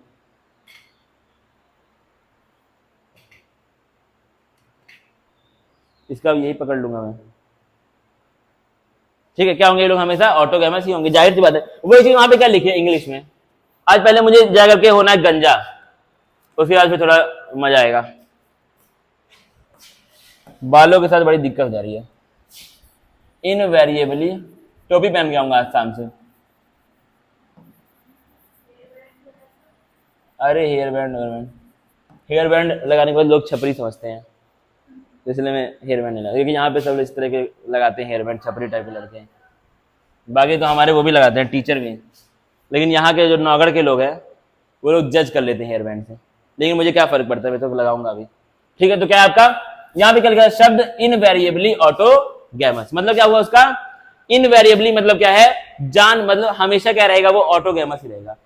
इसका यही पकड़ लूंगा मैं। ठीक है, क्या होंगे ये लोग हमेशा ऑटोगैमस ही होंगे, जाहिर सी बात है। वही चीज वहां पे क्या लिखी है इंग्लिश में। आज पहले मुझे जाकर के होना है गंजा, उसके बाद फिर थोड़ा मजा आएगा। बालों के साथ बड़ी दिक्कत हो जा रही है। इनवेरिएबली टोपी पहन के आऊंगा आज शाम से। अरे हेयर बैंड हेयर बैंड लगाने के बाद लोग छपरी समझते हैं, इसलिए मैं हेयर बैंड नहीं लगा, क्योंकि यहाँ पे सब इस तरह के लगाते हैं हेयर बैंड, छपरी टाइप के लड़के हैं। बाकी तो हमारे वो भी लगाते हैं, टीचर भी। लेकिन यहाँ के जो नौगढ़ के लोग हैं वो लोग जज कर लेते हैं हेयर बैंड से, लेकिन मुझे क्या फर्क पड़ता है, मैं तो लगाऊंगा अभी। ठीक है, तो क्या है आपका यहाँ पे क्या लिखा है, शब्द इनवेरिएबली ऑटोगैमस, मतलब क्या हुआ उसका, इनवेरिएबली मतलब क्या है, जान मतलब हमेशा क्या रहेगा, वो ऑटोगैमस ही रहेगा,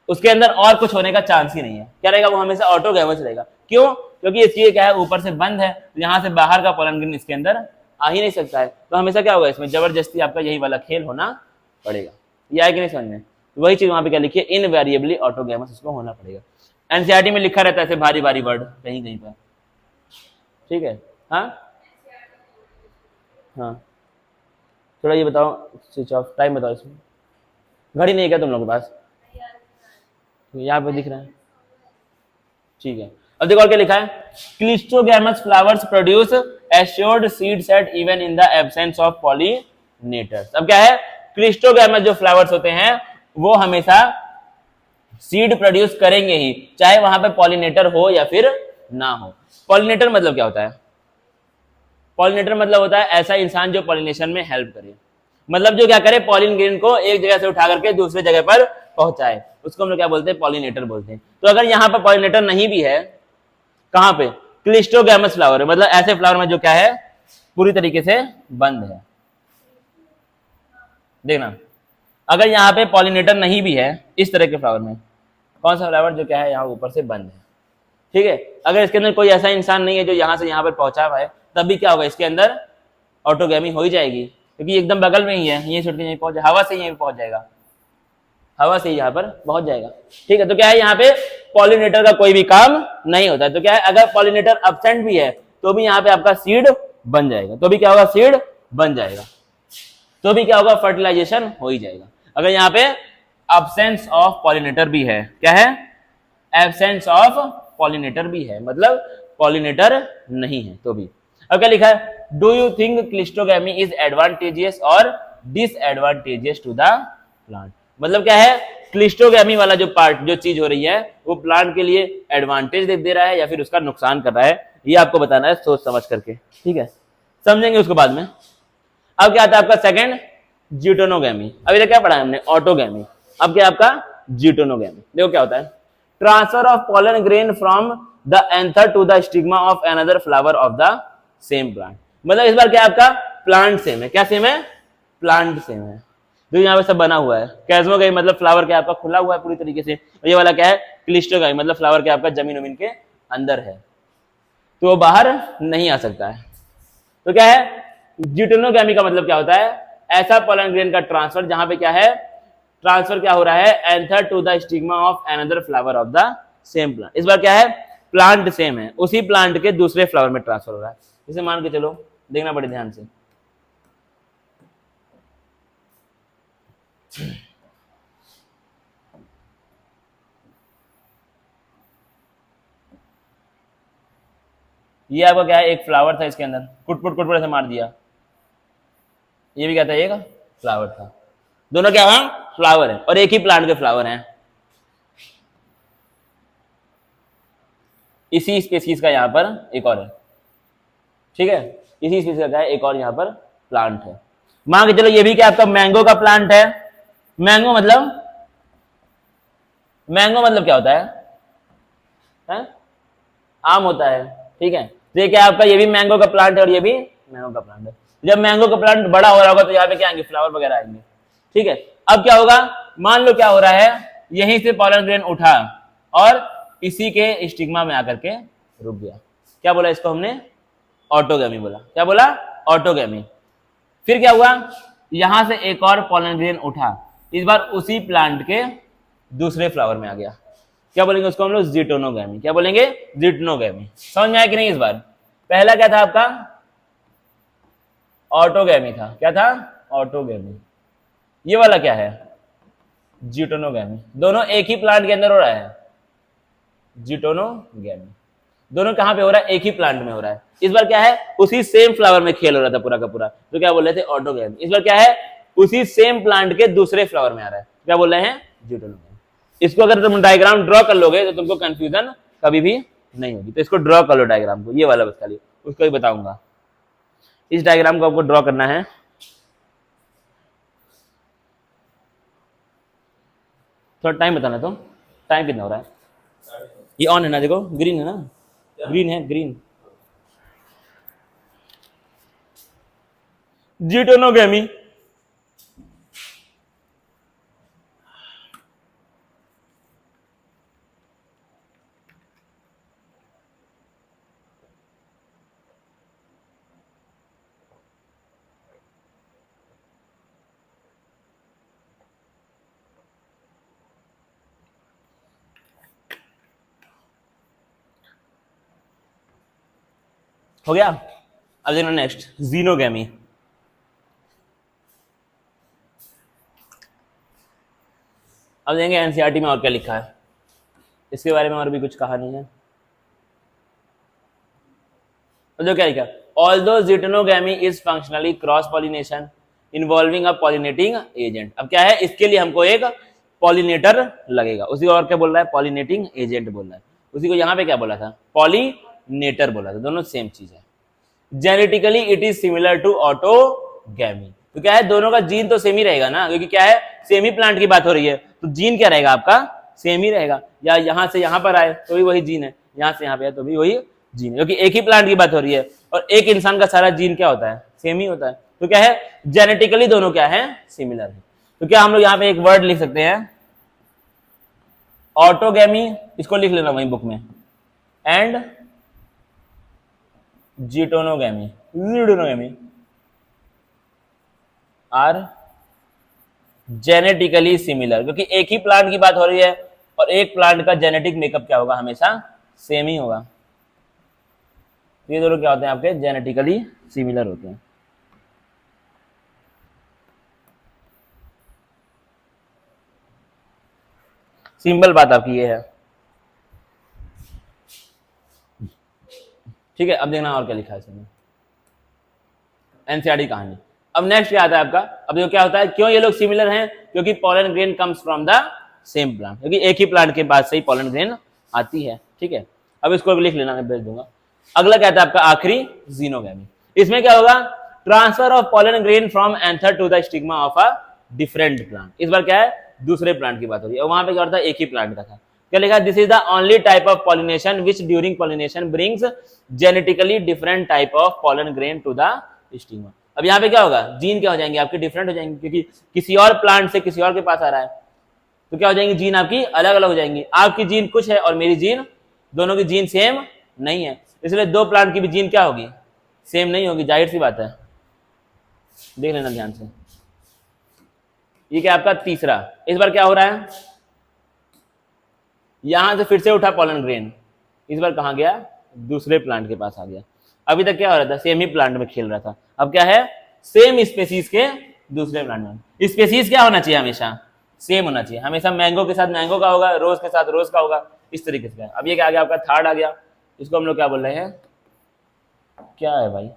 उसके अंदर और कुछ होने का चांस ही नहीं है। क्या रहेगा, वो हमेशा ऑटोगैमस रहेगा। क्यों, क्योंकि इसकी क्या है, ऊपर से बंद है, तो यहाँ से बाहर का पोलन ग्रेन इसके अंदर आ ही नहीं सकता है, तो हमेशा क्या होगा, इसमें जबरदस्ती आपका यही वाला खेल होना पड़ेगा। ये आए कि नहीं समझ में, वही चीज वहां पे क्या लिखी है, इनवेरिएबली ऑटोगैमस, उसको होना पड़ेगा। एनसीईआरटी में लिखा रहता है ऐसे भारी भारी वर्ड कहीं कहीं पर। ठीक है, हाँ हाँ, थोड़ा ये बताओ, स्विच ऑफ टाइम बताओ, इसमें घड़ी नहीं है क्या तुम लोग के पास, यहाँ पे दिख रहा है। ठीक है, अब देखो और क्या लिखा है, cleistogamous flowers produce assured seed set even in the absence of pollinators. अब क्या है, क्लिस्टोगैमस जो फ्लावर्स होते हैं वो हमेशा सीड प्रोड्यूस करेंगे ही, चाहे वहां पे पॉलिनेटर हो या फिर ना हो। पॉलिनेटर मतलब क्या होता है, पॉलिनेटर मतलब होता है ऐसा इंसान जो पॉलिनेशन में हेल्प करे, मतलब जो क्या करे, पॉलिन ग्रेन को एक जगह से उठा करके दूसरे जगह पर पहुंचाए, उसको हम लोग क्या बोलते हैं, पॉलिनेटर बोलते हैं। तो अगर यहाँ पर पॉलिनेटर नहीं भी है, कहां पे, क्लिस्टोगैमस फ्लावर, मतलब ऐसे फ्लावर में जो क्या है, पूरी तरीके से बंद है। देखना, अगर यहाँ पे पॉलिनेटर नहीं भी है इस तरह के फ्लावर में, कौन सा फ्लावर जो क्या है, यहाँ ऊपर से बंद है। ठीक है, अगर इसके अंदर कोई ऐसा इंसान नहीं है जो यहाँ से यहाँ पर पहुंचा हुआ है, तब भी क्या होगा, इसके अंदर ऑटोगैमी हो ही जाएगी, क्योंकि एकदम बगल में ही है, ये छोड़ के यहीं पहुंच, हवा से यहीं पहुंच जाएगा, हवा से यहाँ पर पहुंच जाएगा। ठीक है, तो क्या है, यहाँ पे पॉलिनेटर का कोई भी काम नहीं होता है। तो क्या है, अगर पॉलिनेटर अब्सेंट भी है तो भी यहाँ पे आपका सीड बन जाएगा, तो भी क्या होगा, सीड बन जाएगा, तो भी क्या होगा, फर्टिलाइजेशन हो ही जाएगा। अगर यहाँ पे अब्सेंस ऑफ पॉलिनेटर भी है, क्या है, एब्सेंस ऑफ पॉलिनेटर भी है, मतलब पॉलिनेटर नहीं है तो भी। अब क्या लिखा है, do you think cleistogamy is advantageous और डिसएडवांटेजियस टू द प्लांट, मतलब क्या है, क्लिस्टोगैमी वाला जो पार्ट, जो चीज हो रही है, वो प्लांट के लिए एडवांटेज दे रहा है या फिर उसका नुकसान कर रहा है, ये आपको बताना है सोच समझ करके। ठीक है, समझेंगे उसको बाद में। अब क्या आता है आपका सेकंड, ज्यूटोनोगैमी। अभी तक क्या पढ़ा है हमने, ऑटोगैमी, अब क्या आपका ज्यूटोनोगैमी। देखो क्या होता है, transfer of pollen grain from the anther to the stigma of another flower of the same plant, मतलब इस बार क्या आपका प्लांट सेम है, क्या सेम है, प्लांट सेम है। जो यहाँ पे सब बना हुआ है, कैस्मोगैमी मतलब फ्लावर क्या आपका खुला हुआ है पूरी तरीके से, और ये वाला क्या है, क्लिस्टोगैमी मतलब फ्लावर क्या आपका जमीन उमीन के अंदर है, तो वो बाहर नहीं आ सकता है। तो क्या है, ज्यूटेनोगैमी का मतलब क्या होता है, ऐसा पोलन ग्रेन का ट्रांसफर जहां पे क्या है, ट्रांसफर क्या हो रहा है, anther to the stigma of another flower of the same plant. इस बार क्या है, प्लांट सेम है, उसी प्लांट के दूसरे फ्लावर में ट्रांसफर हो रहा है। इसे मान के चलो, देखना बड़े ध्यान से। ये आपका क्या है, एक फ्लावर था, इसके अंदर कुटपुट ऐसे मार दिया, ये भी क्या था, एक फ्लावर था, दोनों क्या है, फ्लावर है, और एक ही प्लांट के फ्लावर हैं। इसी स्पीसीज का यहाँ पर एक और है, ठीक है, इसी स्पीसीज का है एक और यहाँ पर प्लांट है। मान के चलो ये भी क्या आपका मैंगो का प्लांट है। मैंगो मतलब क्या होता है? आम होता है, ठीक है। तो ये क्या आपका, ये भी मैंगो का प्लांट है और ये भी मैंगो का प्लांट है। जब मैंगो का प्लांट बड़ा हो रहा होगा तो यहाँ पे क्या आएंगे, फ्लावर वगैरह आएंगे, ठीक है। अब क्या होगा, मान लो क्या हो रहा है, यहीं से पॉलन ग्रेन उठा और इसी के स्टिग्मा में आकर के रुक गया। क्या बोला इसको हमने, ऑटोगैमी बोला। क्या बोला, ऑटोगैमी। फिर क्या हुआ, यहां से एक और पॉलन ग्रेन उठा, इस बार उसी प्लांट के दूसरे फ्लावर में आ गया। क्या बोलेंगे उसको हम लोग, जिटोनोगैमी। क्या बोलेंगे, जिटोनोगैमी। समझ में आया कि नहीं इस बार? पहला क्या था आपका, ऑटोगैमी था। क्या था? ऑटोगैमी। ये वाला क्या है? जीटोनोगैमी। दोनों एक ही प्लांट के अंदर हो रहा है। जीटोनोगैमी दोनों कहां पे हो रहा है? एक ही प्लांट में हो रहा है। इस बार क्या है? उसी सेम फ्लावर में खेल हो रहा था पूरा का पूरा, तो क्या बोल रहे थे? ऑटोगैमी। इस बार क्या है? उसी सेम प्लांट के दूसरे फ्लावर में आ रहा है, क्या बोल रहे हैं? जीटोनोगैमी। इसको अगर तुम डायग्राम ड्रॉ कर लोगे तो तुमको कंफ्यूजन कभी भी नहीं होगी। तो इसको ड्रॉ कर लो डायग्राम को, ये वाला बस खाली, उसको ही बताऊंगा। इस डायग्राम को आपको ड्रॉ करना है। थोड़ा टाइम बताना, तो टाइम कितना हो रहा है? ये ऑन है ना? देखो ग्रीन है ना, ग्रीन है, ग्रीन। जीटोनोगैमी हो गया। अब देखना नेक्स्ट, जीनोगैमी। अब देखेंगे एनसीईआरटी में और क्या लिखा है, इसके बारे में और भी कुछ कहा नहीं है। तो जो क्या लिखा, although geitonogamy is functionally cross pollination involving a pollinating agent. अब क्या है? इसके लिए हमको एक पॉलिनेटर लगेगा। उसी को और क्या बोल रहा है? पॉलिनेटिंग एजेंट बोल रहा है। उसी को यहाँ पे क्या बोला था? पॉलिनेटर बोला था। दोनों सेम चीज है। Genetically it is similar to autogamy. तो क्या है? दोनों का जीन तो सेम ही रहेगा ना, क्योंकि क्या है? सेम ही प्लांट की बात हो रही है, तो जीन क्या रहेगा आपका? सेम ही रहेगा। या यहां से यहां पर आए तो भी वही जीन है, यहां से यहां पे आए तो भी वही जीन है, क्योंकि एक ही प्लांट की बात हो रही है। और एक इंसान का सारा जीन क्या होता है? सेम ही होता है। तो क्या है? जेनेटिकली दोनों क्या है? सिमिलर है। तो क्या हम लोग यहाँ पे एक वर्ड लिख सकते हैं? ऑटोगैमी, इसको लिख लेना वही बुक में, एंड जीटोनोगैमी, जीटोनोगैमी आर जेनेटिकली सिमिलर, क्योंकि एक ही प्लांट की बात हो रही है और एक प्लांट का जेनेटिक मेकअप क्या होगा? हमेशा सेम ही होगा। ये दोनों क्या होते हैं? आपके जेनेटिकली सिमिलर होते हैं। सिंपल बात आपकी ये है, ठीक है। अब देखना और क्या लिखा है इसमें, एनसीईआरटी कहानी। अब नेक्स्ट क्या आता है आपका? अब देखो क्या होता है, क्यों ये लोग सिमिलर हैं? क्योंकि pollen grain comes from the same plant, क्योंकि एक ही प्लांट के पास से ही पॉलन ग्रेन आती है, ठीक है। अब इसको भी लिख लेना, मैं भेज दूंगा। अगला क्या आता है आपका? आखिरी, जीनोगैमी। इसमें क्या होगा? Transfer of pollen grain from anther to the stigma of a different plant. इस बार क्या है? दूसरे प्लांट की बात हो रही है, और वहां पे क्या होता है? एक ही प्लांट का था। क्या लिखा? This is the only type of pollination which during pollination brings genetically different type of pollen grain to the stigma. अब यहाँ पे क्या होगा? जीन क्या हो जाएंगे? आपके डिफरेंट हो जाएंगे, क्योंकि किसी और प्लांट से किसी और के पास आ रहा है, तो क्या हो जाएंगी? जीन आपकी अलग अलग हो जाएंगी। आपकी जीन कुछ है और मेरी जीन, दोनों की जीन सेम नहीं है, इसलिए दो प्लांट की भी जीन क्या होगी? सेम नहीं होगी, जाहिर सी बात है। देख लेना ध्यान से। ये क्या आपका तीसरा, इस बार क्या हो रहा है? यहां से फिर से उठा पॉलन ग्रेन, इस बार कहां गया? दूसरे प्लांट के पास आ गया। अभी तक क्या हो रहा था? सेम ही प्लांट में खेल रहा था, अब क्या है? सेम स्पेसीज के दूसरे प्लांट में। स्पेसीज क्या होना चाहिए? हमेशा सेम होना चाहिए। हमेशा मैंगो के साथ मैंगो का होगा, रोज के साथ रोज का होगा, इस तरीके से। अब ये क्या आ गया आपका? थर्ड आ गया। इसको हम लोग क्या बोल रहे हैं? क्या है भाई?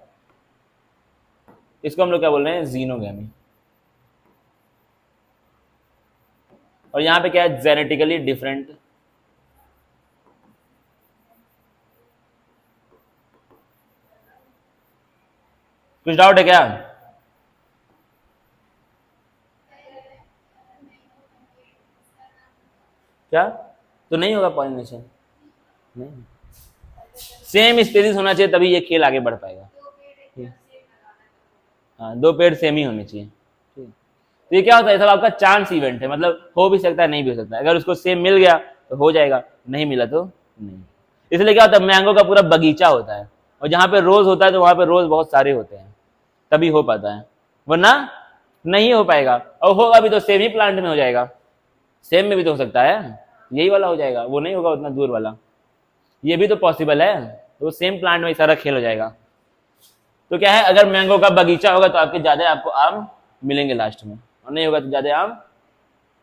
इसको हम लोग क्या बोल रहे हैं? जीनोगैमी। और यहां पे क्या है? Genetically different. कुछ डाउट है क्या? क्या? तो नहीं होगा पॉलिनेशन, नहीं। सेम स्पेसीज होना चाहिए, तभी ये खेल आगे बढ़ पाएगा। हाँ, दो पेड़ सेम ही होने चाहिए, ठीक। तो ये क्या होता है? सब आपका चांस इवेंट है, मतलब हो भी सकता है, नहीं भी हो सकता है। अगर उसको सेम मिल गया तो हो जाएगा, नहीं मिला तो नहीं। इसलिए क्या होता है? मैंगो का पूरा बगीचा होता है, और जहां पे रोज होता है तो वहां पे रोज बहुत सारे होते हैं, तभी हो पाता है, वरना नहीं हो पाएगा। और होगा भी तो सेम ही प्लांट में हो जाएगा, सेम में भी तो हो सकता है, यही वाला हो जाएगा, वो नहीं होगा उतना दूर वाला। ये भी तो पॉसिबल है, तो सेम प्लांट में सारा खेल हो जाएगा। तो क्या है, अगर मैंगो का बगीचा होगा तो आपके ज्यादा आपको आम मिलेंगे लास्ट में, और नहीं होगा तो ज्यादा आम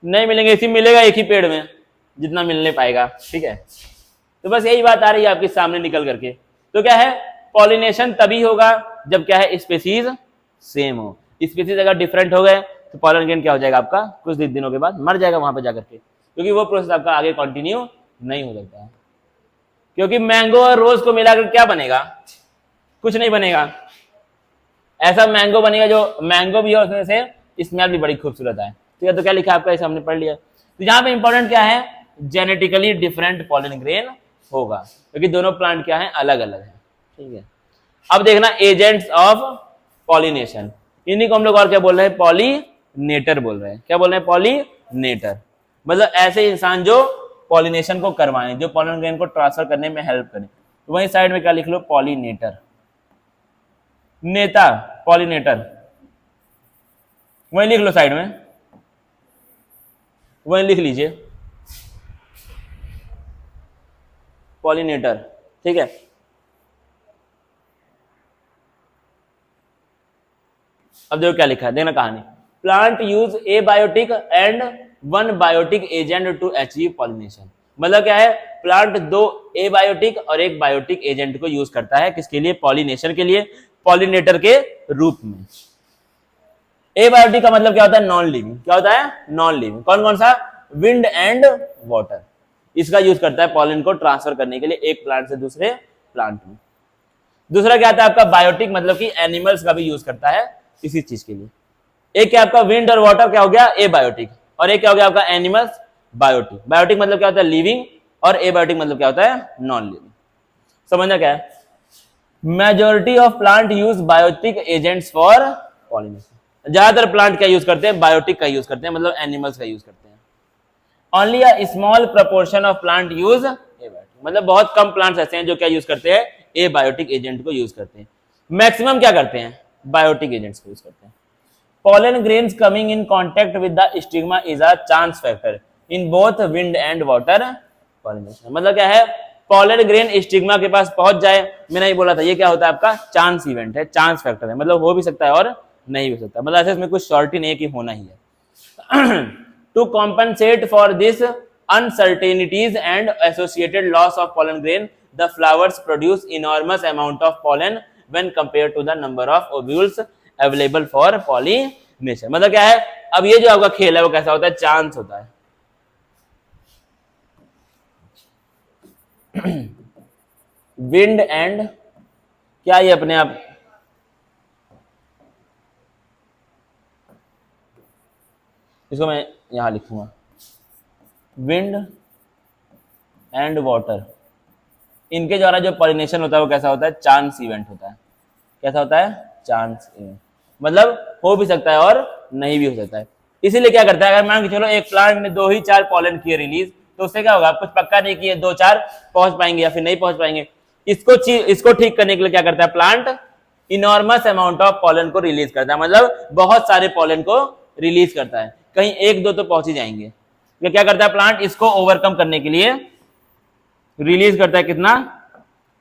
नहीं मिलेंगे। इसी मिलेगा एक ही पेड़ में जितना मिलने पाएगा, ठीक है। तो बस यही बात आ रही है आपके सामने निकल करके। तो क्या है, पॉलिनेशन तभी होगा जब क्या है, स्पीसीज सेम हो। स्पीसीज अगर डिफरेंट हो गए तो पॉलन ग्रेन क्या हो जाएगा आपका, कुछ दिनों के बाद मर जाएगा वहां पर जाकर के, क्योंकि वो प्रोसेस आपका आगे कंटिन्यू नहीं हो सकता है। क्योंकि मैंगो और रोज को मिलाकर क्या बनेगा, कुछ नहीं बनेगा। ऐसा मैंगो बनेगा जो मैंगो भी है उसमें से स्मेल भी बड़ी खूबसूरत है, ठीक है। तो क्या लिखा है आपका, इसे हमने पढ़ लिया। तो यहाँ पे इंपॉर्टेंट क्या है, जेनेटिकली डिफरेंट पॉलन ग्रेन होगा, क्योंकि दोनों प्लांट क्या है, अलग अलग है, ठीक है। अब देखना एजेंट्स ऑफ पॉलिनेशन, इन्हीं को हम लोग और क्या बोल रहे हैं, पॉलिनेटर बोल रहे हैं। क्या बोल रहे हैं, पॉलिनेटर, मतलब ऐसे इंसान जो पॉलिनेशन को करवाएं, जो पॉलन ग्रेन को ट्रांसफर करने में हेल्प करें। तो वहीं साइड में क्या लिख लो, पॉलिनेटर, नेता, पॉलिनेटर वहीं लिख लो साइड में, वहीं लिख लीजिए पॉलिनेटर, ठीक है। अब देखो क्या लिखा है, देखना कहानी। Plant use abiotic and one biotic agent to achieve pollination. मतलब क्या है, प्लांट दो ए बायोटिक और एक बायोटिक एजेंट को यूज करता है, किसके लिए, पॉलिनेशन के लिए, पॉलिनेटर के रूप में। ए बायोटिक का मतलब क्या होता है, नॉन लिविंग। क्या होता है, नॉन लिविंग। कौन कौन सा, विंड एंड वाटर, इसका यूज करता है पॉलन को ट्रांसफर करने के लिए एक प्लांट से दूसरे प्लांट में। दूसरा क्या आता है आपका, बायोटिक, मतलब कि एनिमल्स का भी यूज करता है इसी चीज के लिए। एक क्या आपका, विंड और वाटर क्या हो गया, ए बायोटिक, और एक क्या हो गया आपका, एनिमल्स, बायोटिक। बायोटिक मतलब क्या होता है, लिविंग, और ए बायोटिक मतलब क्या होता है, नॉन लिविंग। समझना क्या है, majority of plant use biotic agents for pollination. ज्यादातर प्लांट क्या यूज करते हैं, बायोटिक का यूज करते हैं, मतलब एनिमल्स का यूज करते हैं। Only a small proportion of plant use abiotic, मतलब बहुत कम प्लांट्स ऐसे हैं जो क्या यूज करते हैं, ए बायोटिक एजेंट को यूज करते हैं। मैक्सिमम क्या करते हैं, बायोटिक एजेंट्स को यूज करते हैं। pollen grains coming in contact with the stigma is a chance factor in both wind and water pollination। मतलब क्या है, pollen grain स्टिग्मा के पास पहुंच जाए, मैंने ये बोला था, ये क्या होता है आपका, चांस इवेंट है, चांस फैक्टर है, मतलब हो भी सकता है और नहीं भी हो सकता, मतलब ऐसे इसमें कुछ श्योरिटी नहीं है कि होना ही है। To compensate for this uncertainties and associated loss of pollen grain, the flowers produce enormous amount of pollen when compared to the number of ovules available for pollination। मतलब क्या है, अब ये जो आपका खेल है वो कैसा होता है, चांस होता है। विंड एंड क्या, ये अपने आप इसको मैं यहां लिखूंगा, विंड एंड वाटर, इनके द्वारा जो पॉलिनेशन होता है वो कैसा होता है, चांस इवेंट होता है। कैसा होता है, चांस इवेंट, मतलब हो भी सकता है और नहीं भी हो सकता है। इसीलिए क्या करता है, अगर मान के चलो एक प्लांट ने 2 ही 4 पॉलन किए रिलीज, तो उससे क्या होगा, कुछ पक्का नहीं किए 2-4 पहुंच पाएंगे या फिर नहीं पहुंच पाएंगे। इसको ठीक करने के लिए क्या करता है plant, enormous amount of pollen को रिलीज करता है, मतलब बहुत सारे पॉलन को रिलीज करता है, कहीं 1-2 तो पहुंच ही जाएंगे। तो क्या करता है प्लांट, इसको ओवरकम करने के लिए रिलीज करता है कितना,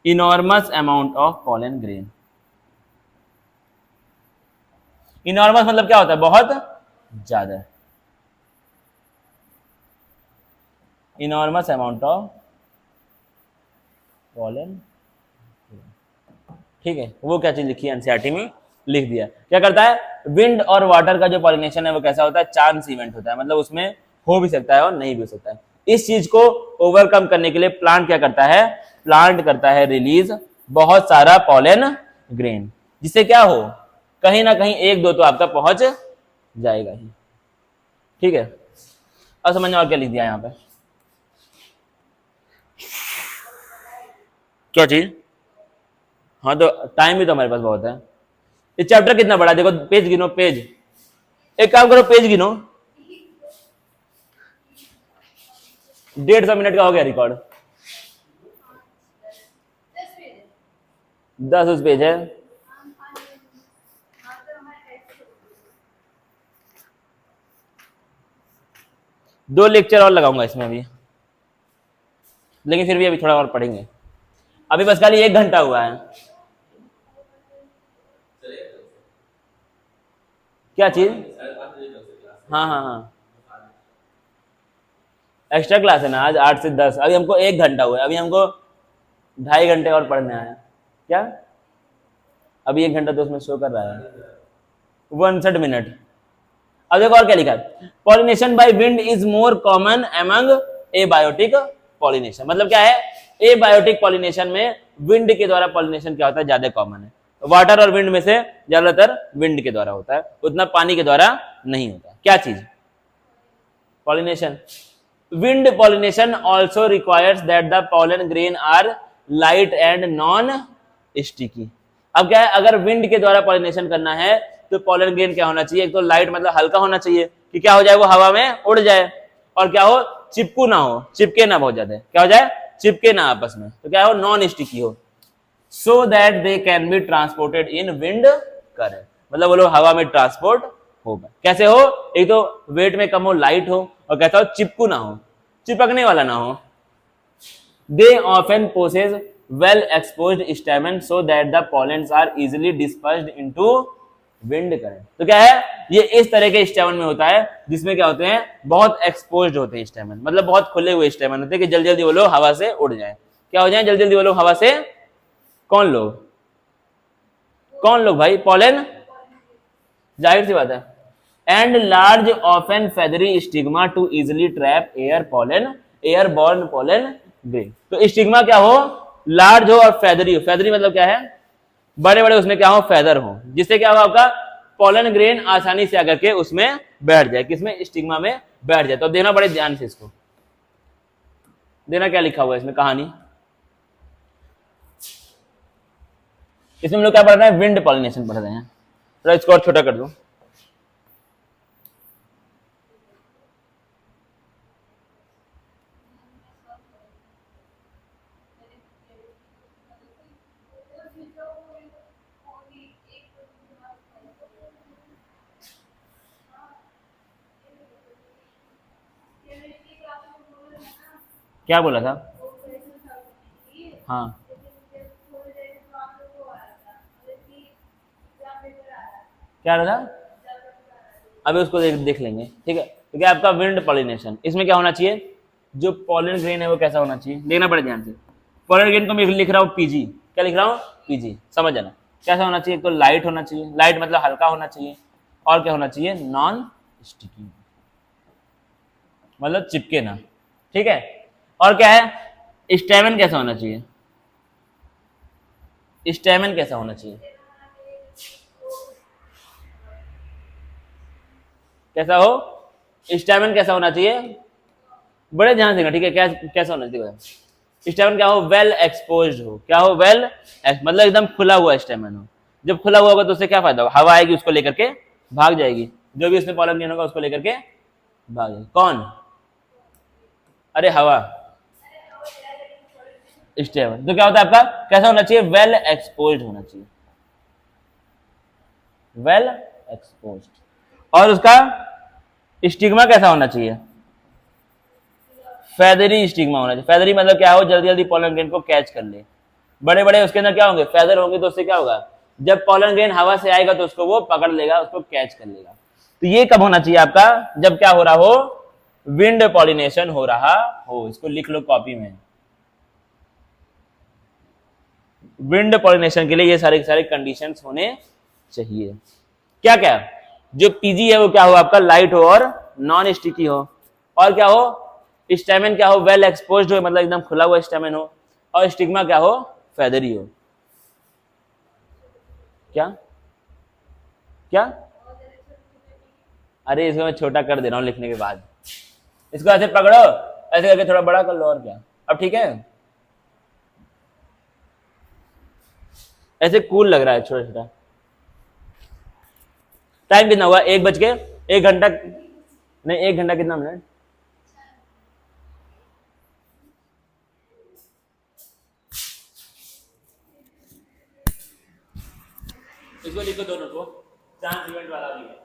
enormous amount of pollen grain. Enormous मतलब क्या होता है, बहुत ज्यादा, इनॉर्मस अमाउंट ऑफ पॉलन, ठीक है। वो क्या चीज लिखी है एनसीईआरटी में, लिख दिया। क्या करता है, विंड और वाटर का जो पॉलिनेशन है वो कैसा होता है, चांस इवेंट होता है, मतलब उसमें हो भी सकता है और नहीं भी हो सकता है। इस चीज को ओवरकम करने के लिए प्लांट क्या करता है, प्लांट करता है रिलीज बहुत सारा पॉलन ग्रेन, जिससे क्या हो, कहीं ना कहीं 1-2 तो आपका पहुंच जाएगा ही, ठीक है। अब समझ में और क्या लिख दिया यहाँ पे, क्या चीज, हाँ तो टाइम भी तो हमारे पास बहुत है। ये चैप्टर कितना बड़ा है, देखो पेज गिनो, पेज, एक काम करो पेज गिनो, 150 मिनट का हो गया रिकॉर्ड, 10 उस पेज है। दो लेक्चर और लगाऊंगा इसमें भी, लेकिन फिर भी अभी थोड़ा और पढ़ेंगे, अभी बस खाली 1 घंटा हुआ है। क्या चीज? हाँ हाँ हाँ, एक्स्ट्रा क्लास है ना आज 8 से 10, अभी हमको 1 घंटा हुआ है, अभी हमको 2.5 घंटे और पढ़ने आए हैं। क्या? अभी 1 घंटा तो उसमें शो कर रहा है 59 मिनट। अब देखो और क्या लिखा है, pollination by wind is more common among abiotic pollination. मतलब क्या है, एबायोटिक पॉलिनेशन में विंड के द्वारा पॉलिनेशन क्या होता है, ज्यादा कॉमन है। वाटर और विंड में से ज्यादातर विंड के द्वारा होता है, उतना पानी के द्वारा नहीं होता। क्या चीज? Pollination. Wind pollination also requires that the pollen grain are light and non sticky. अब क्या है, अगर विंड के द्वारा पॉलिनेशन करना है तो पॉलन ग्रेन क्या होना चाहिए, एक तो लाइट मतलब हल्का होना चाहिए कि क्या हो जाए वो हवा में उड़ जाए, और क्या हो, चिपकू ना हो, चिपके ना बहुत ज्यादा, क्या हो जाए, चिपके ना आपस में, तो क्या हो, नॉन स्टिकी हो, so that they can be transported in wind current. मतलब वो लोग हवा में ट्रांसपोर्ट होगा। कैसे हो, एक तो वेट में कम हो, लाइट हो, और कैसा हो, चिपकू ना हो, चिपकने वाला ना हो। They often possess well exposed stamen so that the pollens are easily dispersed into wind current. तो क्या है, ये इस तरह के स्टेमन में होता है जिसमें क्या होते हैं, बहुत एक्सपोज्ड होते हैं स्टेमन, मतलब बहुत खुले हुए स्टेमन होते हैं कि जल्दी जल्दी वो लोग हवा से उड़ जाए, क्या हो जाए, जल्दी जल्दी वो लोग हवा से, कौन लोग, कौन लोग भाई, पॉलन, जाहिर सी बात है। And large often feathery stigma to easily trap air pollen, air borne pollen grain. तो स्टिग्मा क्या हो, लार्ज हो और फेदरी हो। फेदरी मतलब क्या है, बड़े बड़े उसमें क्या हो, फेदर हो, जिससे क्या होगा, आपका पॉलन ग्रेन आसानी से आकर के उसमें बैठ जाए, किसमें, स्टिग्मा में बैठ जाए। तो देखना बड़े ध्यान से इसको, देना क्या लिखा हुआ है इसमें कहानी। इसमें हम लोग क्या पढ़ रहे हैं, विंड पॉलिनेशन पढ़ रहे हैं। तो इसको और छोटा कर दूं, क्या बोला था, हाँ क्या रहा था, अभी उसको देख लेंगे, ठीक है। तो क्या आपका विंड पॉलिनेशन, इसमें क्या होना चाहिए, जो पॉलन ग्रेन है वो कैसा होना चाहिए, देखना पड़े ध्यान से। पॉलन ग्रेन को मैं लिख रहा हूँ पीजी, क्या लिख रहा हूँ, पीजी, समझ जाना। कैसा होना चाहिए, तो लाइट होना चाहिए, लाइट मतलब हल्का होना चाहिए, और क्या होना चाहिए, नॉन स्टिकी, मतलब चिपके ना, ठीक है। और क्या है, स्टेमन कैसा होना चाहिए, स्टेमन कैसा होना चाहिए, कैसा हो, स्टेमन कैसा होना चाहिए, बड़े ध्यान से, ठीक है, कैसा होना चाहिए स्टेमन, क्या हो, वेल एक्सपोज्ड हो, क्या हो, वेल मतलब एकदम खुला हुआ स्टेमन हो। जब खुला हुआ होगा तो उससे क्या फायदा होगा, हवा आएगी उसको लेकर के भाग जाएगी, जो भी उसमें पॉलन ग्रेन होगा उसको लेकर के भाग जाएगी, कौन, अरे हवा, स्टेमन। तो क्या होता है आपका, कैसा होना चाहिए, वेल एक्सपोज्ड होना चाहिए, वेल एक्सपोज्ड। और उसका स्टिग्मा कैसा होना चाहिए, फेदरी स्टिग्मा होना चाहिए। फेदरी मतलब क्या हो, जल्दी जल्दी पॉलन ग्रेन को कैच कर ले, बड़े बड़े उसके अंदर क्या होंगे, फेदर होंगे, तो उससे क्या होगा, जब पॉलन ग्रेन हवा से आएगा तो उसको वो पकड़ लेगा, उसको कैच कर लेगा। तो ये कब होना चाहिए आपका, जब क्या हो रहा हो, विंड पॉलिनेशन हो रहा हो। इसको लिख लो कॉपी में, विंड पॉलिनेशन के लिए ये सारे सारे कंडीशंस होने चाहिए। क्या क्या, जो पीजी है वो क्या हो आपका, लाइट हो और नॉन स्टिकी हो, और क्या हो, स्टेमन क्या हो, वेल एक्सपोज्ड हो, मतलब एकदम खुला हुआ स्टेमन हो, और स्टिग्मा क्या हो, फेदरी हो। क्या क्या, अरे इसको मैं छोटा कर दे रहा हूं लिखने के बाद, इसको ऐसे पकड़ो, ऐसे करके थोड़ा बड़ा कर लो, और क्या, अब ठीक है, ऐसे कूल लग रहा है छोटा छोटा। टाइम कितना हुआ, 1 बज के 1 घंटा, नहीं 1 घंटा कितना मिनट, इसको लिखो दोनों को, चांस इवेंट वाला भी है।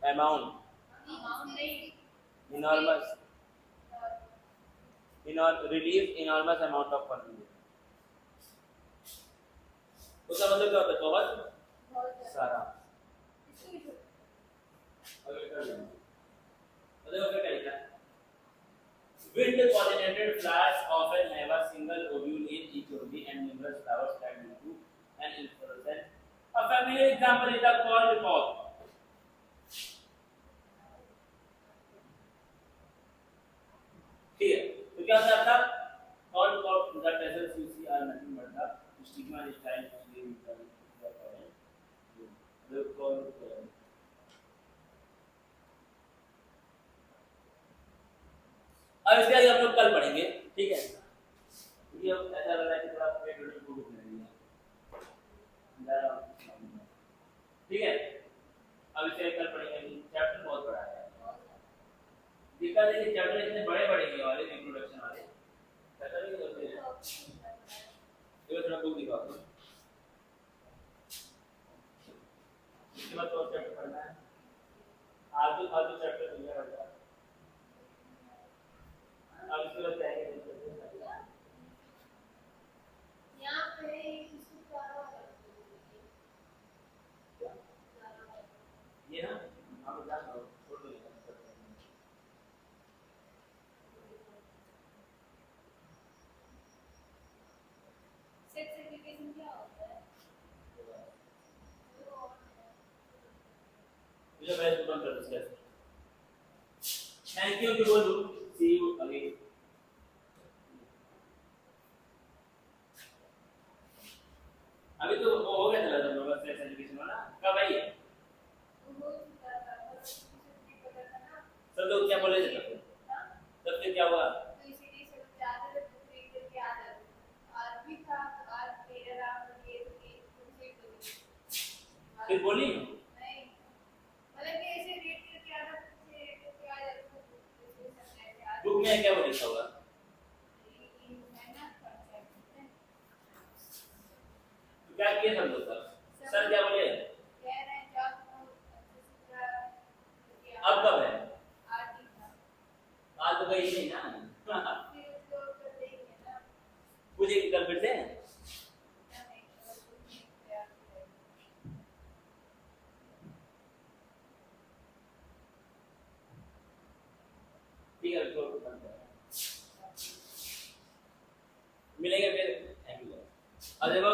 Amount enormous release enormous amount of funding उसका मतलब क्या होता है बहुत सारा अगर कर लें मतलब क्या करेगा wind pollinated flowers often have a single ovule in each ovule and numerous flowers that into an inflorescence a familiar example is the corn cob ठीक है तो क्या होता है आपका corn cob the peasants you see are nothing but the stigma and style which they use the corn अब इसके आगे हम लोग कल पढ़ेंगे ठीक है ये अब ऐसा लग रहा है कि थोड़ा पेट उठ भूख लग रही है ठीक है अब इसे कल पढ़ेंगे चैप्टर बहुत बड़ा है दिक्कत है कि चैप्टर इतने बड़े बड़े हैं वाले इंट्रोडक्शन वाले पता नहीं होते हैं ये थोड़ा बुक दिखाओ इसके बाद तो चैप्टर पढ़ना है आधे चैप्टर दुनिया पढ़ना है अब इसके बाद क्या है यहाँ पे इसको ये ना आप जान लो छोड़ दो सेट सर्टिफिकेशन क्या होता है मुझे मैं बंद कर दूं थैंक यू कि बोलूं सी यू अगेन अभी तो वो हो गया था तुम लोग सेट सर्टिफिकेशन वाला कब आई है सब लोग क्या बोले थे तब फिर क्या हुआ तो इसीलिए सब ज्यादा बुक रीड करके आ जाते आज भी था आज मेरा नाम ये फिर बोली नहीं मतलब कि ऐसे रीड करके आना से रीड करके आ जाते बुक में क्या वो लिखा होगा क्या किए सब लोग सर क्या बोले कह रहे हैं जॉब अब कब है आज तो गई नहीं ना पूछे कल फिर से ठीक है तो मिलेगा फिर थैंक यू अब देखो